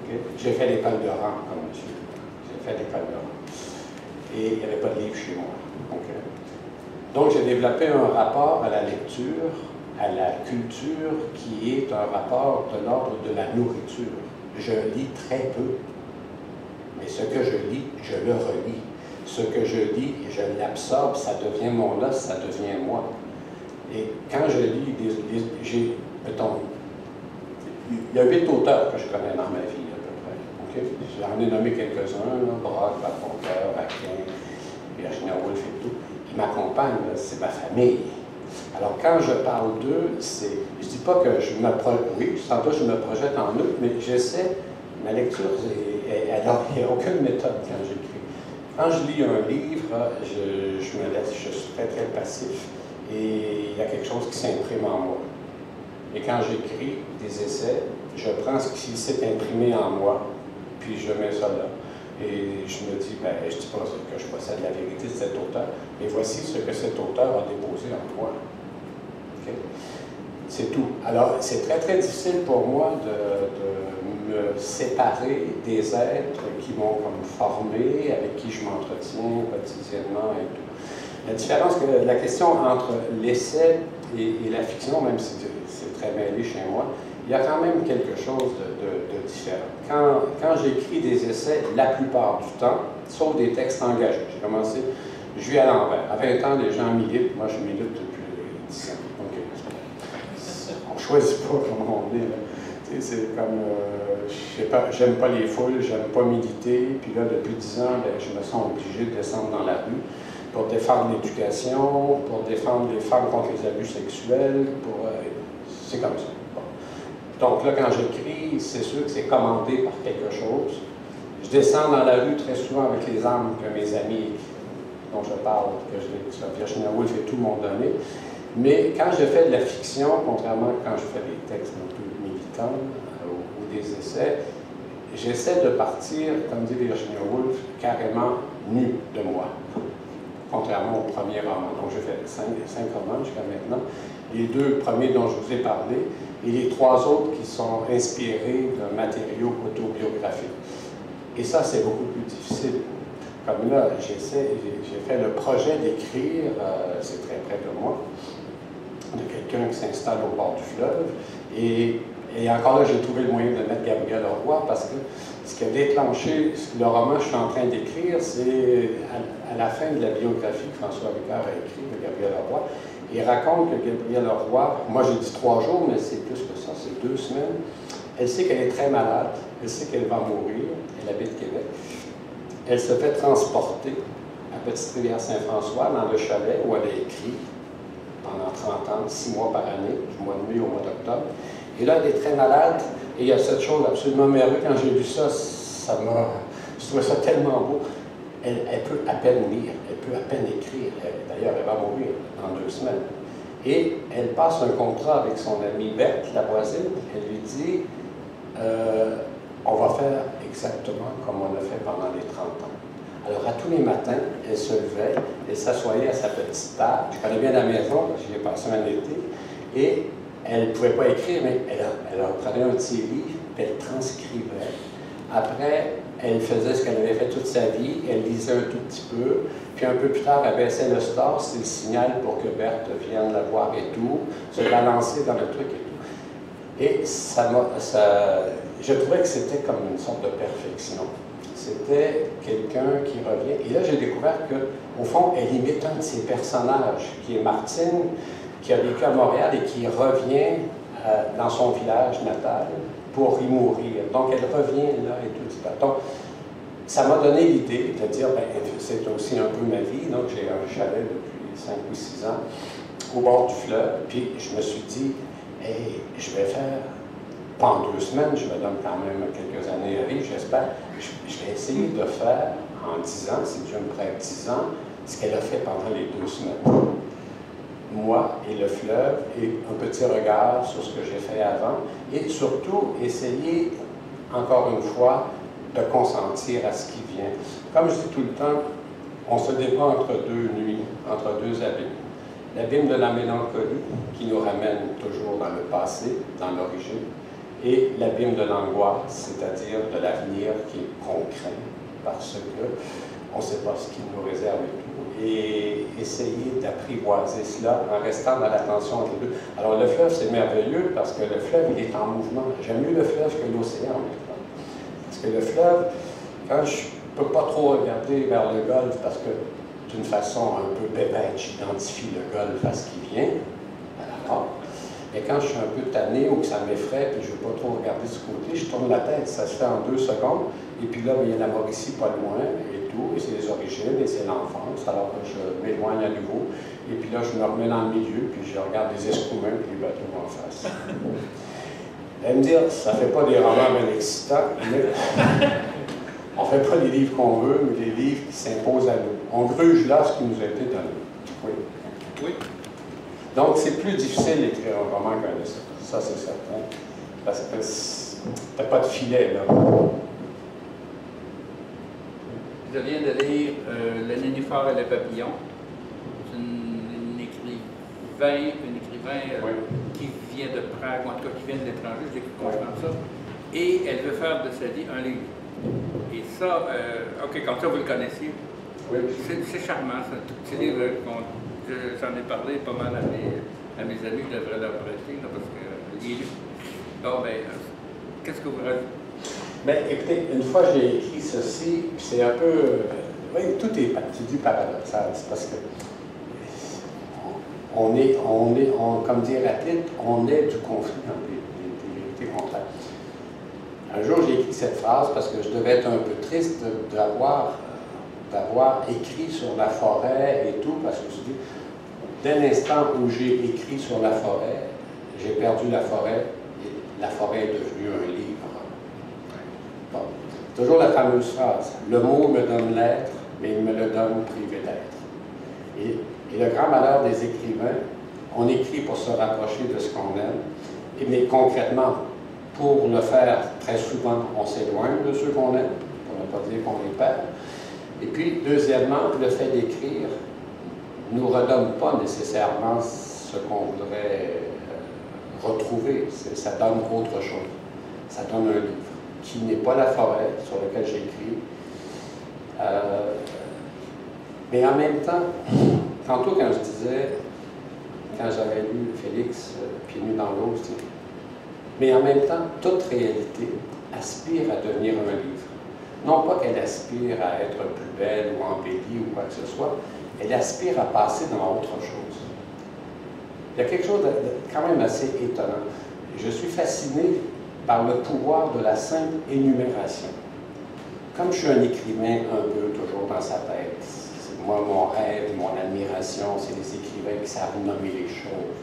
Okay? J'ai fait l'école de rang, comme monsieur. J'ai fait l'école de rang. Et il n'y avait pas de livre chez moi. Okay? Donc, j'ai développé un rapport à la lecture, à la culture, qui est un rapport de l'ordre de la nourriture. Je lis très peu, mais ce que je lis, je le relis. Ce que je lis, je l'absorbe, ça devient mon os, ça devient moi. Et quand je lis, mettons, il y a 8 auteurs que je connais dans ma vie, à peu près. Okay? J'en ai nommé quelques-uns, Braque, Val-Boncoeur, Aquin, Virginia Woolf et tout. Ils m'accompagnent, c'est ma famille. Alors, quand je parle d'eux, je ne dis pas que je me projette, oui, sans doute je me projette en eux, mais j'essaie, ma lecture, il n'y a aucune méthode quand j'écris. Quand je lis un livre, je me laisse, je suis très, très passif, et il y a quelque chose qui s'imprime en moi. Et quand j'écris des essais, je prends ce qui s'est imprimé en moi, puis je mets ça là. Et je me dis, ben, je ne dis pas que je possède la vérité de cet auteur, mais voici ce que cet auteur a déposé en moi. Okay? C'est tout. Alors, c'est très, très difficile pour moi de me séparer des êtres qui m'ont comme formé, avec qui je m'entretiens quotidiennement et tout. La différence, la question entre l'essai et la fiction, même si c'est très mêlé chez moi, il y a quand même quelque chose de différent. Quand j'écris des essais, la plupart du temps, sauf des textes engagés, j'ai commencé, je vis à l'envers. À 20 ans, les gens militent, moi je milite depuis 10 ans. Okay. On ne choisit pas comment on est. Là. C'est comme, je sais pas, j'aime pas les foules, j'aime pas militer, puis là, depuis 10 ans, ben, je me sens obligé de descendre dans la rue pour défendre l'éducation, pour défendre les femmes contre les abus sexuels, c'est comme ça. Bon. Donc là, quand j'écris, c'est sûr que c'est commandé par quelque chose. Je descends dans la rue très souvent avec les armes que mes amis dont je parle, que Virginia Woolf et tout m'ont donné. Mais quand je fais de la fiction, contrairement à quand je fais des textes un peu militants ou des essais, j'essaie de partir, comme dit Virginia Woolf, carrément nu de moi. Contrairement au premier roman. Donc j'ai fait 5 romans jusqu'à maintenant. Les 2 premiers dont je vous ai parlé, et les 3 autres qui sont inspirés d'un matériau autobiographique. Et ça, c'est beaucoup plus difficile. Comme là, j'ai fait le projet d'écrire, c'est très près de moi, de quelqu'un qui s'installe au bord du fleuve. Et encore là, j'ai trouvé le moyen de mettre Gabriel Leroy parce que ce qui a déclenché le roman que je suis en train d'écrire, c'est à la fin de la biographie que François Ricard a écrit de Gabriel Leroy. Il raconte que Gabriel Leroy, moi j'ai dit 3 jours, mais c'est plus que ça, c'est 2 semaines. Elle sait qu'elle est très malade, elle sait qu'elle va mourir, elle habite Québec. Elle se fait transporter à Petite-Rivière-Saint-François, dans le chalet où elle a écrit pendant 30 ans, 6 mois par année, du mois de mai au mois d'octobre. Et là, elle est très malade, et il y a cette chose absolument merveilleuse. Quand j'ai lu ça, je trouvais ça tellement beau. Elle peut à peine lire, elle peut à peine écrire. D'ailleurs, elle va mourir dans 2 semaines. Et elle passe un contrat avec son amie Berthe, la voisine. Elle lui dit on va faire exactement comme on a fait pendant les 30 ans. Alors, à tous les matins, elle se levait, elle s'assoyait à sa petite table. Je connais bien la maison, j'y ai passé un été. Et elle ne pouvait pas écrire, mais elle prenait un petit livre, puis elle transcrivait. Après, elle faisait ce qu'elle avait fait toute sa vie, elle lisait un tout petit peu, puis un peu plus tard, elle baissait le store, c'était le signal pour que Berthe vienne la voir et tout, se balancer dans le truc et tout. Et je trouvais que c'était comme une sorte de perfection. C'était quelqu'un qui revient. Et là, j'ai découvert qu'au fond, elle imite un de ses personnages, qui est Martine, qui a vécu à Montréal et qui revient dans son village natal pour y mourir. Donc, elle revient là et tout ça. Donc, ça m'a donné l'idée de dire, ben, c'est aussi un peu ma vie. Donc, j'ai un chalet depuis 5 ou 6 ans au bord du fleuve. Puis, je me suis dit, hey, je vais faire, pas en 2 semaines, je me donne quand même quelques années à vivre, j'espère. Je vais essayer de faire en 10 ans, si Dieu me prête 10 ans, ce qu'elle a fait pendant les 2 semaines. Moi et le fleuve, et un petit regard sur ce que j'ai fait avant, et surtout essayer, encore une fois, de consentir à ce qui vient. Comme je dis tout le temps, on se débat entre 2 nuits, entre 2 abîmes. L'abîme de la mélancolie, qui nous ramène toujours dans le passé, dans l'origine, et l'abîme de l'angoisse, c'est-à-dire de l'avenir qu'on craint, parce qu'on ne sait pas ce qu'il nous réserve et tout. Et essayer d'apprivoiser cela en restant dans l'attention entre les deux. Alors le fleuve, c'est merveilleux parce que le fleuve, il est en mouvement. J'aime mieux le fleuve que l'océan maintenant. Parce que le fleuve, quand je ne peux pas trop regarder vers le golfe parce que d'une façon un peu bébête, j'identifie le golfe à ce qui vient, à la porte. Et quand je suis un peu tanné ou que ça m'effraie et que je ne veux pas trop regarder de ce côté, je tourne la tête, ça se fait en 2 secondes. Et puis là, il y a la Mauricie pas loin et tout, et c'est les origines et c'est l'enfance. Alors je m'éloigne à nouveau. Et puis là, je me remets dans le milieu, puis je regarde les escoumins et les bateaux en face. Elle me dit, ça ne fait pas des romans bien excitants, mais on ne fait pas les livres qu'on veut, mais les livres qui s'imposent à nous. On gruge là ce qui nous a été donné. Oui. Oui. Donc, c'est plus difficile d'écrire un roman qu'un essai. Ça, c'est certain. Parce que t'as pas de filet, là. Je viens de lire Le Nénuphar et le papillon. C'est une écrivain oui, qui vient de Prague, ou en tout cas qui vient de l'étranger, j'ai cru comprendre ça. Et elle veut faire de sa vie un livre. Et ça, OK, comme ça, vous le connaissez. Oui. C'est charmant, ça. C'est livre j'en ai parlé pas mal à mes amis, je devrais leur prêter, là, parce que j'ai lu. Bon, ben, qu'est-ce que vous rajoutez? Bien, écoutez, une fois j'ai écrit ceci, puis c'est un peu... oui, tout est du paradoxal. C'est parce que comme dit Héraclite, on est du conflit dans des vérités contraires. Un jour, j'ai écrit cette phrase parce que je devais être un peu triste d'avoir écrit sur la forêt et tout, parce que je dis, dès l'instant où j'ai écrit sur la forêt, j'ai perdu la forêt, et la forêt est devenue un livre. Bon. Toujours la fameuse phrase, le mot me donne l'être, mais il me le donne privé d'être. Et le grand malheur des écrivains, on écrit pour se rapprocher de ce qu'on aime, mais concrètement, pour le faire, très souvent, on s'éloigne de ceux qu'on aime, pour ne pas dire qu'on les perd. Et puis, deuxièmement, le fait d'écrire ne nous redonne pas nécessairement ce qu'on voudrait retrouver. Ça donne autre chose. Ça donne un livre qui n'est pas la forêt sur lequel j'écris. Mais en même temps, tantôt quand je disais, quand j'avais lu Félix, Pieds nus dans l'eau, mais en même temps, toute réalité aspire à devenir un livre. Non pas qu'elle aspire à être plus belle ou embellie ou quoi que ce soit, elle aspire à passer dans autre chose. Il y a quelque chose de quand même assez étonnant. Je suis fasciné par le pouvoir de la simple énumération. Comme je suis un écrivain un peu toujours dans sa tête, moi, mon rêve, mon admiration, c'est les écrivains qui savent nommer les choses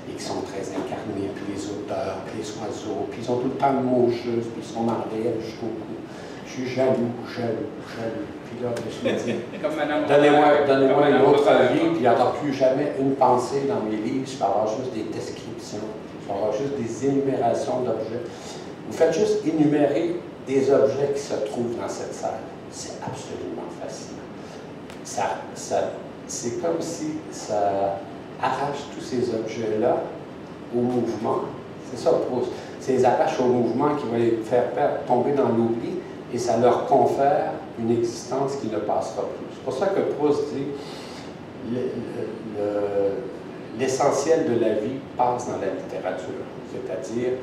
et qui sont très incarnés, puis les auteurs, puis les oiseaux, puis ils ont tout le temps le mot juste, puis ils sont en réel jusqu'au bout. Je suis jaloux. Puis là, je me dis, donnez-moi une autre vie, puis il n'y aura plus jamais une pensée dans mes livres, je vais avoir juste des descriptions, je vais avoir juste des énumérations d'objets. Vous faites juste énumérer des objets qui se trouvent dans cette salle. C'est absolument fascinant. C'est comme si ça arrache tous ces objets-là au mouvement. C'est ça, Proust. C'est les arrache au mouvement qui va les faire tomber dans l'oubli et ça leur confère une existence qui ne passera plus. C'est pour ça que Proust dit l'essentiel de la vie passe dans la littérature. C'est-à-dire,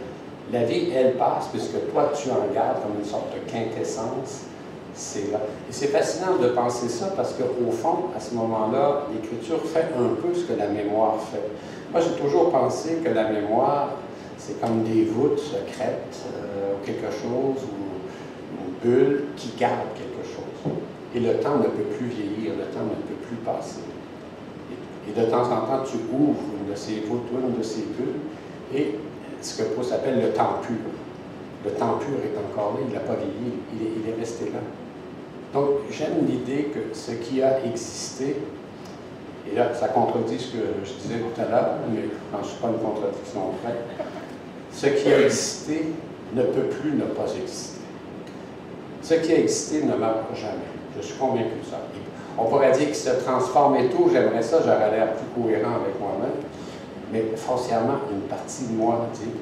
la vie, elle passe, puisque toi, tu en gardes comme une sorte de quintessence. C'est là. Et c'est fascinant de penser ça parce qu'au fond, à ce moment-là, l'écriture fait un peu ce que la mémoire fait. Moi, j'ai toujours pensé que la mémoire, c'est comme des voûtes secrètes, ou quelque chose, ou une bulle qui garde quelque chose. Et le temps ne peut plus vieillir, le temps ne peut plus passer. Et de temps en temps, tu ouvres une de ces voûtes, une de ces bulles, et ce que Proust appelle le temps pur. Le temps pur est encore là, il n'a pas vieilli, il est resté là. Donc, j'aime l'idée que ce qui a existé, et là, ça contredit ce que je disais tout à l'heure, mais je ne suis pas une contradiction près, ce qui a existé ne peut plus ne pas exister. Ce qui a existé ne meurt jamais. Je suis convaincu de ça. On pourrait dire qu'il se transforme et tout, j'aimerais ça, j'aurais l'air plus cohérent avec moi-même, mais foncièrement, une partie de moi dit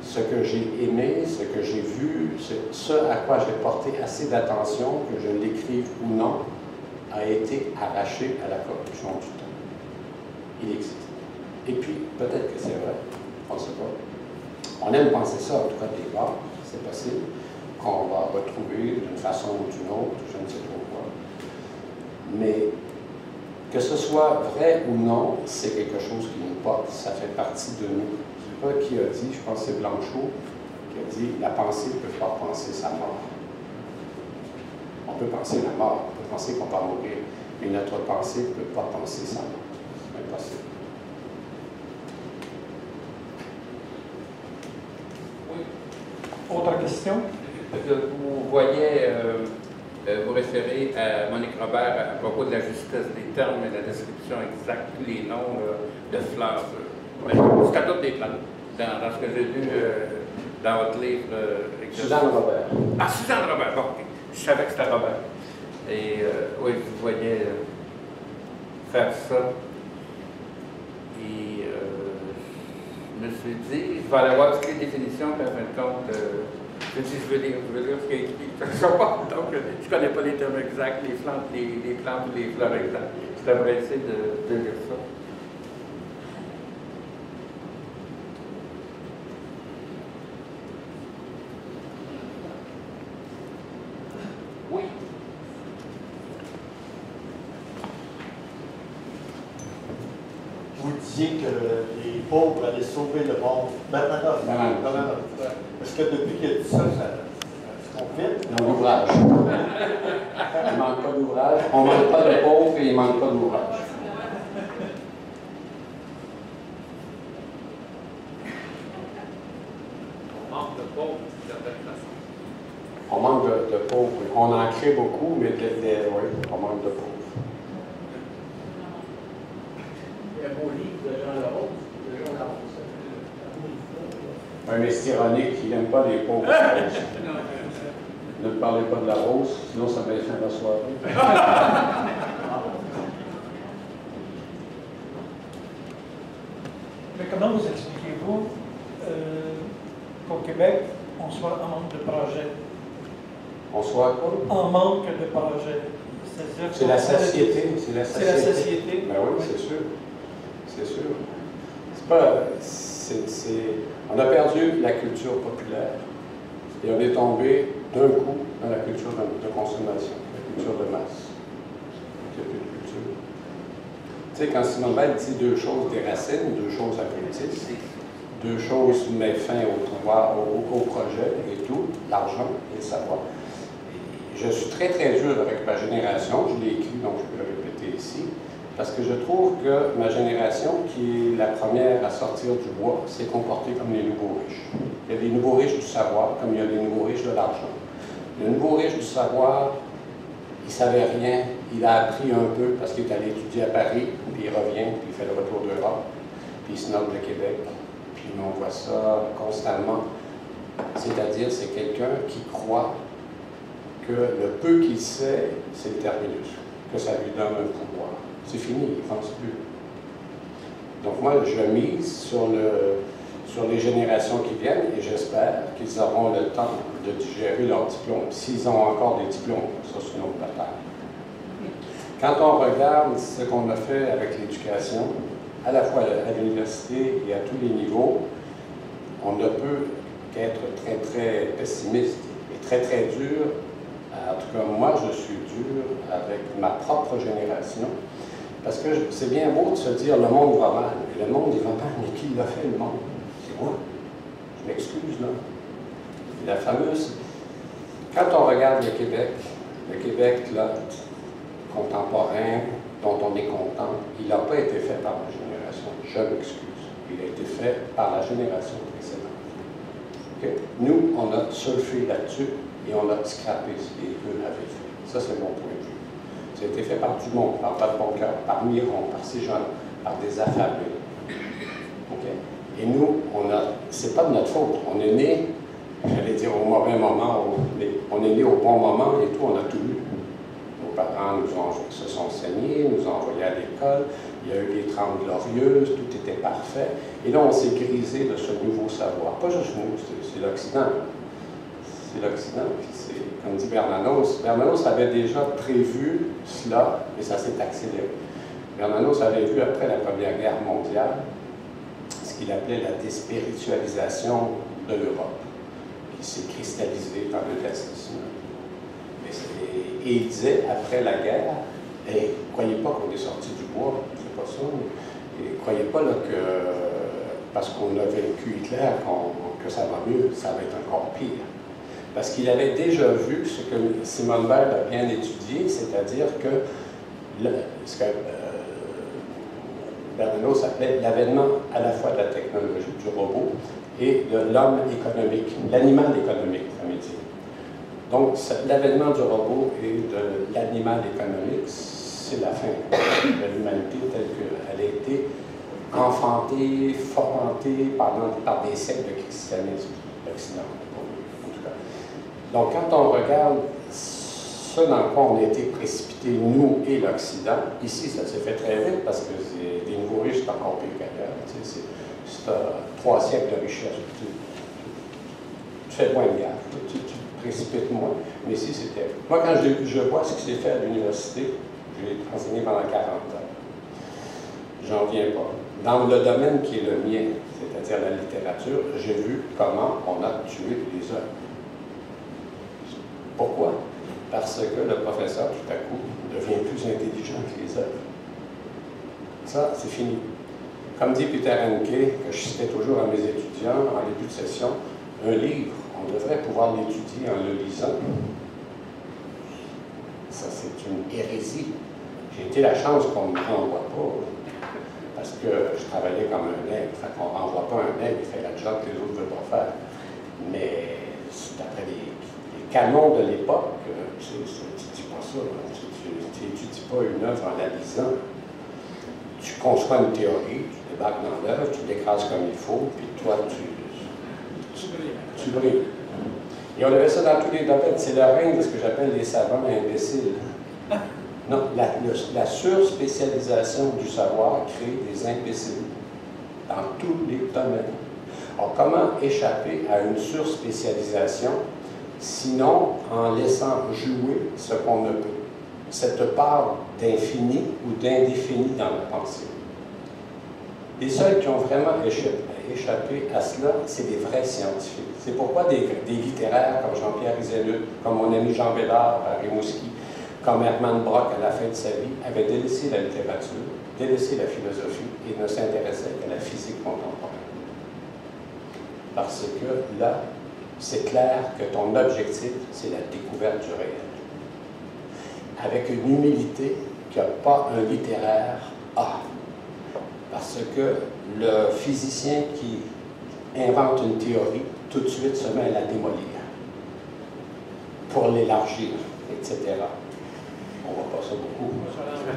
ce que j'ai aimé, ce que j'ai vu, ce à quoi j'ai porté assez d'attention, que je l'écrive ou non, a été arraché à la corruption du temps. Il existe. Et puis, peut-être que c'est vrai, on ne sait pas. On aime penser ça, en tout cas des bords, c'est possible, qu'on va retrouver d'une façon ou d'une autre, je ne sais trop quoi. Mais que ce soit vrai ou non, c'est quelque chose qui nous porte, ça fait partie de nous. Je ne sais pas qui a dit, je pense que c'est Blanchot, qui a dit « la pensée ne peut pas penser sa mort ». On peut penser la mort, on peut penser qu'on va mourir, mais notre pensée ne peut pas penser sa mort. C'est impossible. Oui. Autre question? Vous voyez, vous référez à Monique Robert à propos de la justesse des termes et la description exacte, tous les noms de fleurs. C'est à toutes des plantes. Dans ce que j'ai lu dans votre livre. Suzanne Robert. Ah, Suzanne Robert, bon, ok. Je savais que c'était Robert. Et oui, vous voyez faire ça. Et je me suis dit, je vais aller voir toutes les définitions, puis en fin de compte, je me suis dit, je veux lire ce qui est écrit. Donc, je ne connais pas les termes exacts, les plantes ou les fleurs exactes. Je devrais essayer de lire ça. Oui. Vous disiez que les pauvres allaient sauver le monde. Parce que depuis qu'il a dit ça, ça se confirme. Dans l'ouvrage. Il ne manque pas d'ouvrage. On ne manque pas de pauvres et il ne manque pas d'ouvrage. On manque de pauvres, d'une certaine façon. On manque de pauvres. On en crée beaucoup, mais oui, on manque de pauvres. Il y a un beau livre de Jean Larose. Oui, mais c'est ironique, il n'aime pas les pauvres. Ne parlez pas de la rose, sinon ça va être fin de la soirée. Mais comment vous expliquez-vous qu'au Québec, on soit en manque de projets? On soit quoi? En manque de projets. C'est la société. C'est la société. Ben oui, c'est sûr. C'est sûr. C'est pas... On a perdu la culture populaire et on est tombé d'un coup dans la culture de consommation, la culture de masse. Il n'y a plus de culture. Tu sais, quand Simone Veil dit deux choses déracine, deux choses abrutissent, deux choses met fin au projet et tout, l'argent et le savoir. Je suis très, très dur avec ma génération, je l'ai écrit, donc je peux le répéter ici, parce que je trouve que ma génération, qui est la première à sortir du bois, s'est comportée comme les nouveaux riches. Il y a les nouveaux riches du savoir, comme il y a les nouveaux riches de l'argent. Le nouveau riche du savoir, il ne savait rien, il a appris un peu parce qu'il est allé étudier à Paris, puis il revient, puis il fait le retour d'Europe, puis il se nomme le Québec, puis on voit ça constamment. C'est-à-dire, c'est quelqu'un qui croit que le peu qu'il sait, c'est le terminus, que ça lui donne un pouvoir. C'est fini, il ne pense plus. Donc moi, je mise sur les générations qui viennent et j'espère qu'ils auront le temps de digérer leurs diplômes. S'ils ont encore des diplômes, ça c'est une autre bataille. Quand on regarde ce qu'on a fait avec l'éducation, à la fois à l'université et à tous les niveaux, on ne peut qu'être très, très pessimiste et très, très dur. En tout cas, moi, je suis dur avec ma propre génération, parce que c'est bien beau de se dire « le monde va mal ». Et le monde, il va mal, mais qui l'a fait, le monde? C'est moi. Je m'excuse, là. Et la fameuse... Quand on regarde le Québec, là, contemporain, dont on est content, il n'a pas été fait par ma génération. Je m'excuse. Il a été fait par la génération précédente. Okay? Nous, on a surfé là-dessus et on a scrappé ce qu'eux avaient fait. Ça, c'est mon point de vue. Ça a été fait par du monde, par Pat Boncoeur, par Miron, par ces gens, par des affamés. Okay? Et nous, c'est pas de notre faute. On est né, j'allais dire au mauvais moment, mais on est né au bon moment et tout, on a tout eu. Nos parents se sont saignés, nous ont envoyés à l'école, il y a eu les 30 glorieuses, tout était parfait. Et là, on s'est grisé de ce nouveau savoir. Pas juste nous, c'est l'Occident. C'est l'Occident, puis c'est, comme dit Bernanos, Bernanos avait déjà prévu cela, mais ça s'est accéléré. Bernanos avait vu après la Première Guerre mondiale ce qu'il appelait la déspiritualisation de l'Europe, qui s'est cristallisée dans le nazisme. Et il disait, après la guerre, hey, croyez pas qu'on est sorti du bois, c'est pas ça, et croyez pas là, que parce qu'on a vaincu Hitler, que ça va mieux, ça va être encore pire. Parce qu'il avait déjà vu ce que Simone Veil a bien étudié, c'est-à-dire que ce que Bernanos appelait l'avènement à la fois de la technologie, du robot, et de l'homme économique, l'animal économique, comme il dit. Donc, l'avènement du robot et de l'animal économique, c'est la fin de l'humanité telle qu'elle a été enfantée, fomentée par des siècles de christianisme occidental. Donc, quand on regarde ce dans quoi on a été précipités, nous et l'Occident, ici, ça s'est fait très vite parce que les nouveaux riches, c'est encore pire qu'ailleurs. C'est 3 siècles de richesse. Tu fais moins de gaffe, tu précipites moins. Mais ici, c'était... Moi, quand je vois ce qui s'est fait à l'université, j'ai enseigné pendant 40 ans. J'en viens pas. Dans le domaine qui est le mien, c'est-à-dire la littérature, j'ai vu comment on a tué les œuvres. Pourquoi? Parce que le professeur, tout à coup, devient plus intelligent que les œuvres. Ça, c'est fini. Comme dit Peter Henke, que je citais toujours à mes étudiants en début de session, un livre, on devrait pouvoir l'étudier en le lisant. Ça, c'est une hérésie. J'ai été la chance qu'on ne me renvoie pas, parce que je travaillais comme un nègre. Fait qu'on ne renvoie pas un nègre, il fait la job que les autres ne veulent pas faire. Mais d'après les canons de l'époque, tu ne dis pas ça. Tu n'étudies pas une œuvre en la lisant. Tu conçois une théorie, tu débarques dans l'œuvre, tu l'écrases comme il faut, puis toi, tu brilles. Et on avait ça dans tous les domaines. C'est le règne de ce que j'appelle les savants imbéciles. Non, la surspécialisation du savoir crée des imbéciles dans tous les domaines. Alors, comment échapper à une surspécialisation, sinon en laissant jouer ce qu'on ne peut? Cette part d'infini ou d'indéfini dans la pensée. Les seuls qui ont vraiment échappé à cela, c'est les vrais scientifiques. C'est pourquoi des littéraires comme Jean-Pierre Iselut, comme mon ami Jean Bédard à Rimouski, comme Hermann Brock à la fin de sa vie, avaient délaissé la littérature, délaissé la philosophie et ne s'intéressaient qu'à la physique contemporaine. Parce que là, c'est clair que ton objectif, c'est la découverte du réel. Avec une humilité qu'il n'y a pas un littéraire A. Parce que le physicien qui invente une théorie, tout de suite se met à la démolir, pour l'élargir, etc. On ne voit pas ça beaucoup. Je ne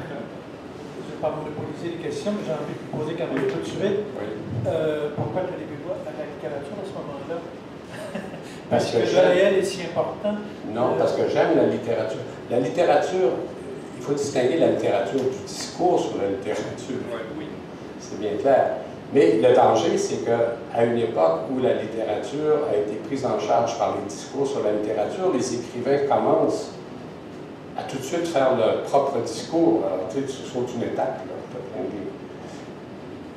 vais pas monopoliser les questions, mais j'ai envie de vous poser quand même tout de suite. Oui. Pourquoi tu n'allez pas à la littérature à ce moment-là? Parce que le réel est si important. Non, parce que j'aime la littérature. La littérature, il faut distinguer la littérature du discours sur la littérature. Oui. C'est bien clair. Mais le danger, c'est qu'à une époque où la littérature a été prise en charge par les discours sur la littérature, les écrivains commencent à tout de suite faire leur propre discours. Alors, tu sais, tu sautes une étape, là,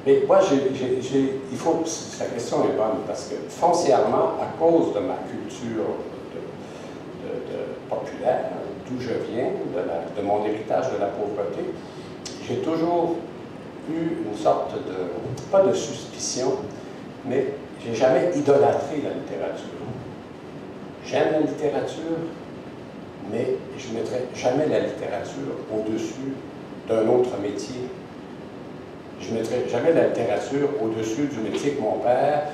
mais moi, il faut, sa question est bonne, parce que foncièrement, à cause de ma culture populaire, d'où je viens, de mon héritage de la pauvreté, j'ai toujours eu une sorte de, pas de suspicion, mais j'ai jamais idolâtré la littérature. J'aime la littérature, mais je ne mettrai jamais la littérature au-dessus d'un autre métier. Je ne mettrai jamais la littérature au-dessus du métier que mon père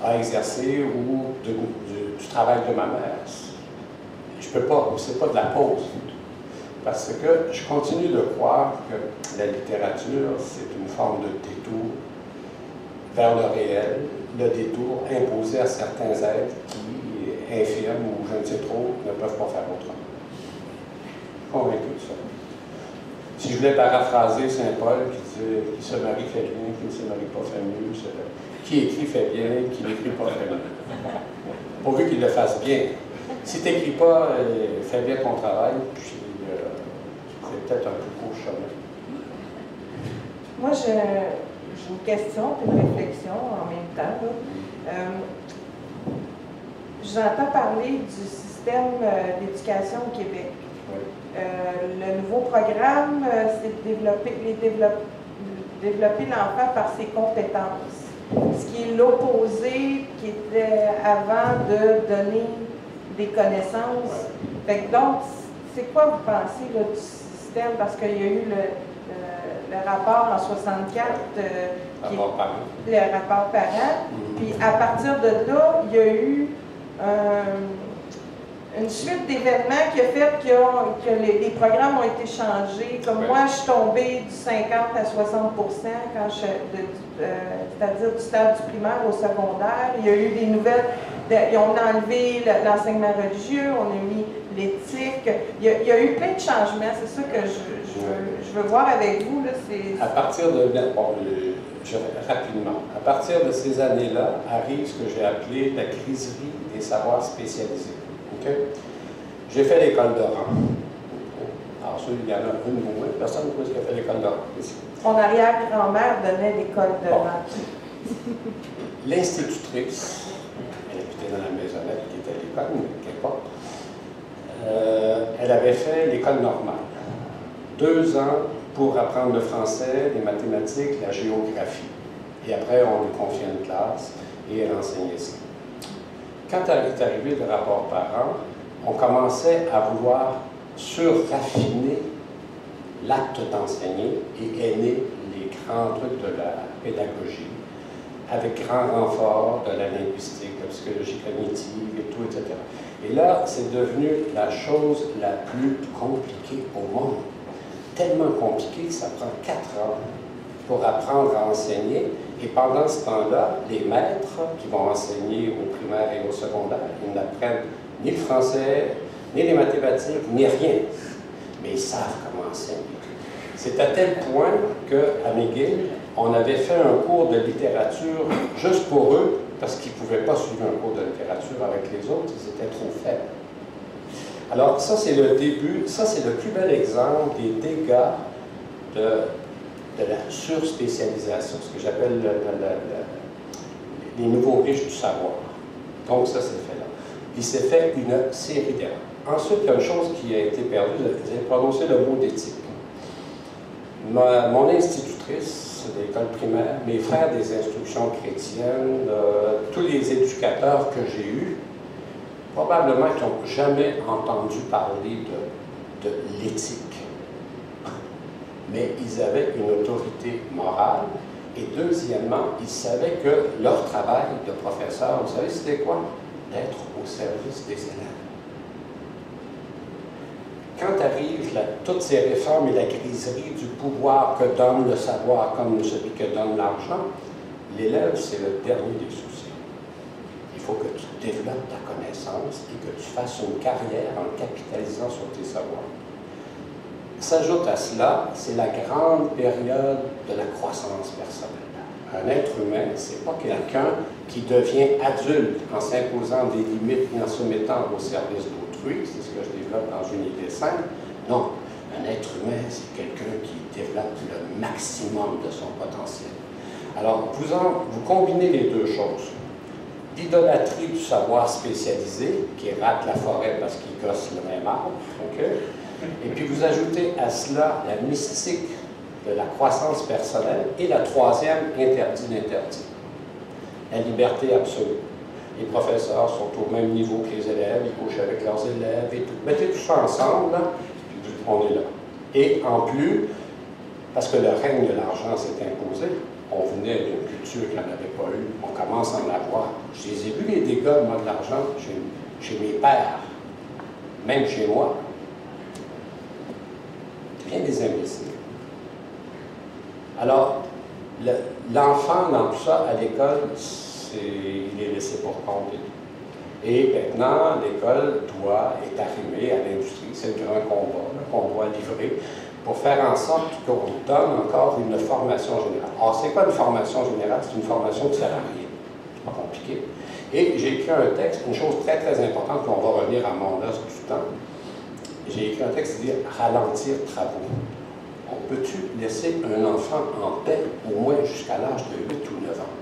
a exercé ou du travail de ma mère. Je ne peux pas, c'est pas de la pause. Parce que je continue de croire que la littérature, c'est une forme de détour vers le réel, le détour imposé à certains êtres qui, infirmes ou je ne sais trop, ne peuvent pas faire autrement. Convaincu de ça. Si je voulais paraphraser Saint Paul qui disait « Qui se marie fait bien, qui ne se marie pas fait mieux », qui écrit fait bien, qui n'écrit pas fait mieux. Pourvu qu'il le fasse bien. Si tu n'écris pas, fais bien ton travail, puis c'est peut-être un peu court chemin. Moi, j'ai une question et une réflexion en même temps. J'entends parler du système d'éducation au Québec. Oui. Le nouveau programme, c'est développer l'enfant par ses compétences. Ce qui est l'opposé qui était avant de donner des connaissances. Fait que donc, c'est quoi vous pensez là, du système? Parce qu'il y a eu le rapport en 64, le rapport parent. Puis à partir de là, il y a eu une suite d'événements qui a fait que les programmes ont été changés. Comme moi, je suis tombée du 50 à 60 quand c'est-à-dire du stade du primaire au secondaire. Il y a eu des nouvelles, ils ont enlevé l'enseignement religieux, on a mis l'éthique. Il y a eu plein de changements, c'est ça que je veux voir avec vous. Là, à partir de, rapidement, à partir de ces années-là, arrive ce que j'ai appelé la criserie des savoirs spécialisés. Okay? J'ai fait l'école de rang. Alors, ça, il y en a une ou moins. Personne ne sait qui a fait l'école de rang ici. Mon arrière-grand-mère donnait l'école de rang. L'institutrice, elle habitait dans la maisonnette qui était à l'école, mais qu'importe, elle avait fait l'école normale. 2 ans pour apprendre le français, les mathématiques, la géographie. Et après, on lui confiait une classe et elle enseignait ça. Quand est arrivé le rapport parent, on commençait à vouloir surraffiner l'acte d'enseigner et est né les grands trucs de la pédagogie, avec grand renfort de la linguistique, la psychologie cognitive et tout, etc. Et là, c'est devenu la chose la plus compliquée au monde. Tellement compliqué que ça prend 4 ans pour apprendre à enseigner. Et pendant ce temps-là, les maîtres qui vont enseigner au primaire et au secondaire, ils n'apprennent ni le français, ni les mathématiques, ni rien. Mais ils savent comment enseigner. C'est à tel point qu'à McGill, on avait fait un cours de littérature juste pour eux, parce qu'ils ne pouvaient pas suivre un cours de littérature avec les autres, ils étaient trop faibles. Alors ça, c'est le début, ça c'est le plus bel exemple des dégâts de la surspécialisation, ce que j'appelle les nouveaux riches du savoir. Donc ça, c'est fait là. Il s'est fait une série d'erreurs. Ensuite, il y a une chose qui a été perdue, vous avez prononcé le mot d'éthique. Mon institutrice de l'école primaire, mes frères des instructions chrétiennes, tous les éducateurs que j'ai eus, probablement qui n'ont jamais entendu parler de l'éthique. Mais ils avaient une autorité morale. Et deuxièmement, ils savaient que leur travail de professeur, vous savez, c'était quoi? D'être au service des élèves. Quand arrivent toutes ces réformes et la griserie du pouvoir que donne le savoir comme celui que donne l'argent, l'élève, c'est le dernier des soucis. Il faut que tu développes ta connaissance et que tu fasses une carrière en capitalisant sur tes savoirs. S'ajoute à cela, c'est la grande période de la croissance personnelle. Un être humain, ce n'est pas quelqu'un qui devient adulte en s'imposant des limites et en se mettant au service d'autrui, c'est ce que je développe dans une idée simple. Non, un être humain, c'est quelqu'un qui développe le maximum de son potentiel. Alors, vous combinez les deux choses. L'idolâtrie du savoir spécialisé, qui rate la forêt parce qu'il gosse le même arbre, okay? Et puis vous ajoutez à cela la mystique de la croissance personnelle et la troisième, interdit l'interdit. La liberté absolue. Les professeurs sont au même niveau que les élèves, ils couchent avec leurs élèves et tout. Mettez tout ça ensemble, là, puis on est là. Et en plus, parce que le règne de l'argent s'est imposé, on venait d'une culture qu'il n'y en avait pas eu, on commence à en avoir. Je les ai vus les dégâts, moi, de l'argent, chez mes pères, même chez moi. Bien des imbéciles. Alors, l'enfant dans tout ça, à l'école, il est laissé pour compte. Et maintenant, l'école est arrimée à l'industrie. C'est le grand combat qu'on doit livrer pour faire en sorte qu'on donne encore une formation générale. Or, c'est quoi une formation générale? C'est une formation qui ne sert à rien. C'est pas compliqué. Et j'ai écrit un texte, une chose très, très importante, qu'on va revenir à mon os du temps. J'ai écrit un texte qui dit « ralentir travaux ». On peut-tu laisser un enfant en paix au moins jusqu'à l'âge de 8 ou 9 ans?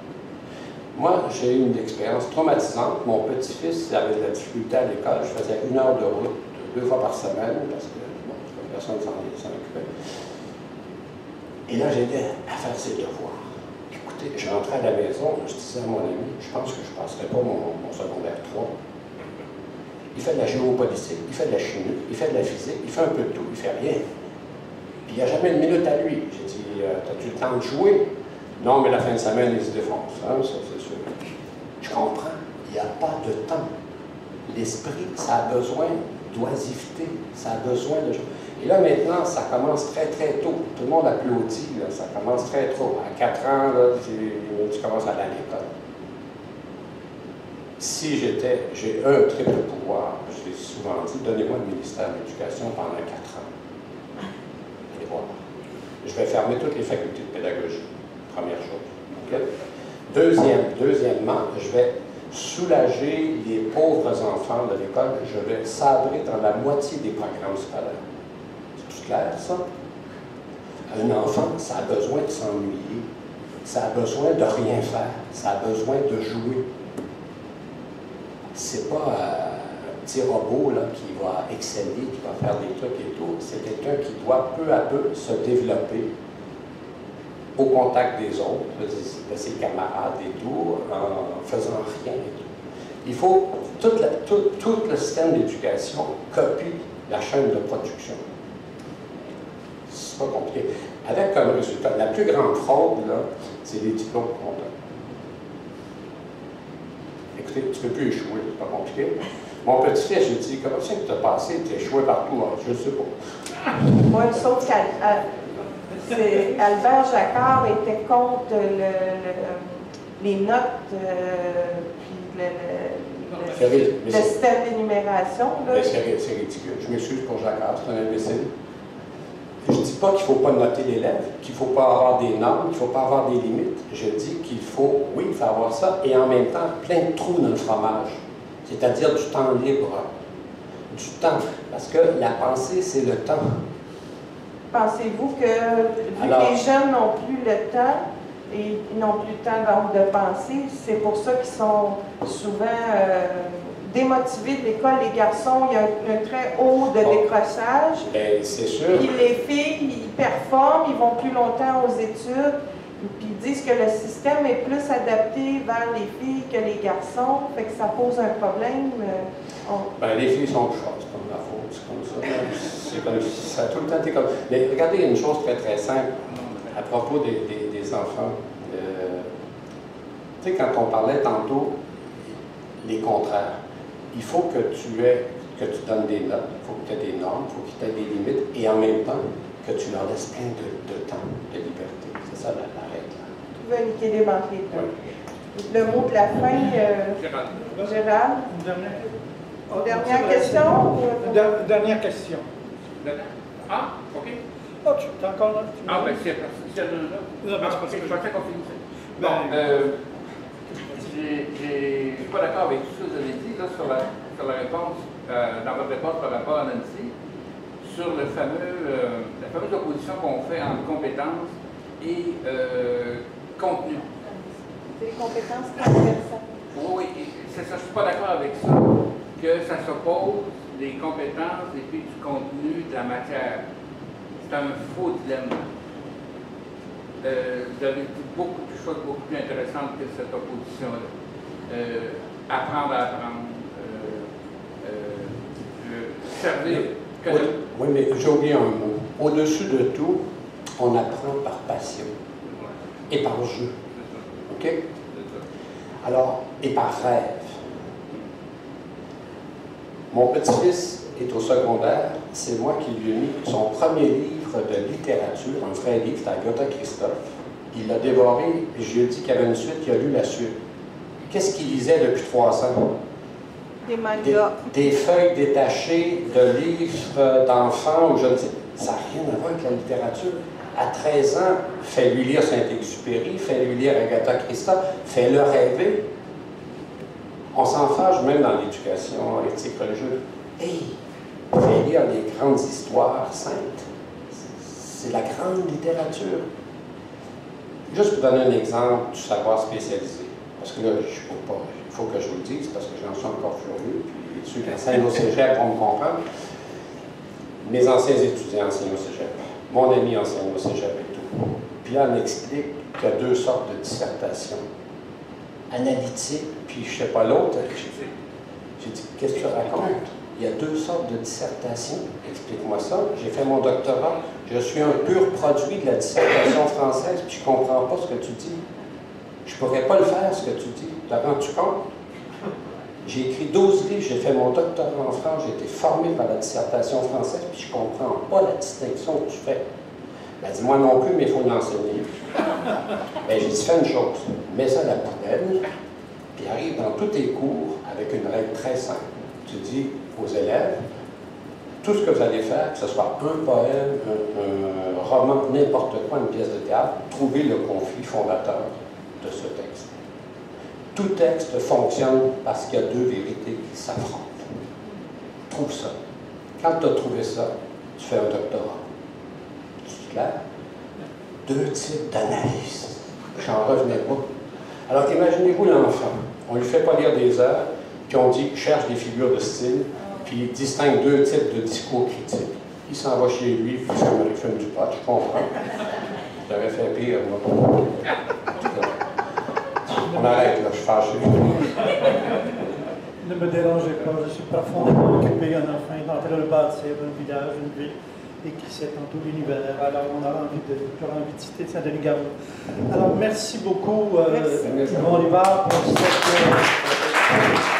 Moi, j'ai eu une expérience traumatisante. Mon petit-fils avait de la difficulté à l'école. Je faisais 1 heure de route 2 fois par semaine parce que bon, personne ne s'en occupait. Et là, j'aidais à faire ses devoirs. Écoutez, je rentrais à la maison, je disais à mon ami, je pense que je ne passerai pas mon secondaire 3. Il fait de la géopolitique, il fait de la chimie, il fait de la physique, il fait un peu de tout, il ne fait rien. Puis il n'y a jamais une minute à lui. J'ai dit, as-tu le temps de jouer? Non, mais la fin de semaine, il se défonce. Hein, ça, c'est sûr. Je comprends. Il n'y a pas de temps. L'esprit, ça a besoin d'oisiveté, ça a besoin de... Et là, maintenant, ça commence très, très tôt. Tout le monde applaudit, là, ça commence très tôt. À 4 ans, là, tu commences à aller à l'école. Si j'ai un triple pouvoir, je l'ai souvent dit, donnez-moi le ministère de l'Éducation pendant 4 ans. Allez voir. Je vais fermer toutes les facultés de pédagogie. Première chose. Okay? Deuxièmement, je vais soulager les pauvres enfants de l'école. Je vais sabrer dans la moitié des programmes scolaires. C'est tout clair, ça? Un enfant, ça a besoin de s'ennuyer. Ça a besoin de rien faire. Ça a besoin de jouer. C'est pas un petit robot là, qui va exceller, qui va faire des trucs et tout. C'est quelqu'un qui doit peu à peu se développer au contact des autres, de ses camarades et tout, en faisant rien et tout. Il faut, tout le système d'éducation copie la chaîne de production. C'est pas compliqué. Avec comme résultat, la plus grande fraude, là, c'est les diplômes comptables. Écoutez, tu ne peux plus échouer, c'est pas compliqué. Mon petit-fils, je dis, comment c'est que tu as passé, tu as échoué partout? Je ne sais pas. Oui, sauf qu'Albert Jacquard était contre les notes, puis le système d'énumération. C'est ridicule. Je m'excuse pour Jacquard, c'est un imbécile. Je ne dis pas qu'il ne faut pas noter l'élève, qu'il ne faut pas avoir des normes, qu'il ne faut pas avoir des limites. Je dis qu'il faut, oui, il faut avoir ça, et en même temps, plein de trous dans le fromage. C'est-à-dire du temps libre. Du temps. Parce que la pensée, c'est le temps. Pensez-vous que, vu que les jeunes n'ont plus le temps, et ils n'ont plus le temps donc de penser, c'est pour ça qu'ils sont souvent démotivés de l'école. Les garçons, il y a un très haut de décrochage. Bien, c'est sûr. Puis les filles, ils performent, ils vont plus longtemps aux études. Puis ils disent que le système est plus adapté vers les filles que les garçons, fait que ça pose un problème. Ben, les filles sont plus fortes, c'est comme la faute, c'est comme ça. C'est comme ça, tout le temps été comme. Mais regardez, il y a une chose très très simple à propos des enfants. Tu sais, quand on parlait tantôt, les contraires, il faut que tu donnes des notes, il faut que tu aies des normes, il faut que tu aies des limites, et en même temps, que tu leur laisses plein de temps, de liberté. C'est ça la règle. Tu veux niquer des banquiers. Le mot de la fin, Gérald. Dernière question? Dernière question. Ah, OK. Oh, tu es encore là? Ah, ben c'est celle-là. Non, mais c'est parce que je pensais qu'on finissait. Ben, Bon, je suis pas d'accord avec tout ce que vous avez dit là, sur la réponse, dans votre réponse par rapport à Nancy, sur la fameuse opposition qu'on fait entre compétences et contenu. C'est les compétences transversales. Oui, c'est ça, je ne suis pas d'accord avec ça, que ça s'oppose des compétences et puis du contenu de la matière. C'est un faux dilemme. Vous avez dit beaucoup de choses beaucoup plus intéressantes que cette opposition-là. Apprendre à apprendre, servir. Oui, mais j'ai oublié un mot. Au-dessus de tout, on apprend par passion et par jeu. OK? Alors, et par rêve. Mon petit-fils est au secondaire. C'est moi qui lui ai mis son premier livre de littérature, un vrai livre, c'est Agatha Christophe. Il l'a dévoré, et je lui ai dit qu'il y avait une suite, il a lu la suite. Qu'est-ce qu'il lisait depuis 3 ans? Des mangas. Des feuilles détachées de livres d'enfants, ou je ne sais. Ça n'a rien à voir avec la littérature. À 13 ans, fais-lui lire Saint-Exupéry, fais-lui lire Agatha Christophe, fais-le rêver. On s'en fâche même dans l'éducation éthique religieuse. Hey, fais lire les grandes histoires saintes. C'est la grande littérature. Juste pour donner un exemple du savoir spécialisé, parce que là, il faut que je vous le dise, parce que j'en suis encore furieux, puis ceux qui enseignent au cégep vont me comprendre. Mes anciens étudiants enseignent au cégep. Mon ami enseigne au cégep et tout. Puis là, on explique qu'il y a 2 sortes de dissertations. Analytique, puis je ne sais pas l'autre. J'ai dit, qu'est-ce que tu racontes? Il y a 2 sortes de dissertations. Explique-moi ça. J'ai fait mon doctorat. Je suis un pur produit de la dissertation française, puis je ne comprends pas ce que tu dis. Je ne pourrais pas le faire, ce que tu dis. T'as rendu compte? J'ai écrit 12 livres, j'ai fait mon doctorat en France, j'ai été formé par la dissertation française, puis je ne comprends pas la distinction que tu fais. Ben, dis-moi non plus, mais il faut l'enseigner. Ben, j'ai dit, fais une chose, mets ça à la poubelle, puis arrive dans tous tes cours avec une règle très simple. Tu dis aux élèves, tout ce que vous allez faire, que ce soit un poème, un roman, n'importe quoi, une pièce de théâtre, trouvez le conflit fondateur de ce texte. Tout texte fonctionne parce qu'il y a 2 vérités qui s'affrontent. Trouve ça. Quand tu as trouvé ça, tu fais un doctorat. C'est clair? 2 types d'analyse. J'en revenais pas. Alors imaginez-vous l'enfant. On ne lui fait pas lire des heures, puis on dit cherche des figures de style, puis il distingue 2 types de discours critiques. Il s'en va chez lui, puis il fume du pot, je comprends. Je t'aurais fait pire, moi. On arrête, là, je suis fâché. Ne me dérangez pas, je suis profondément occupé. Un enfant est en train de bâtir un village, une ville, et qui s'étend tout l'univers. Alors, j'aurais envie de citer Saint-Denis-Garneau. Alors, merci beaucoup, Yvon Livard, pour cette...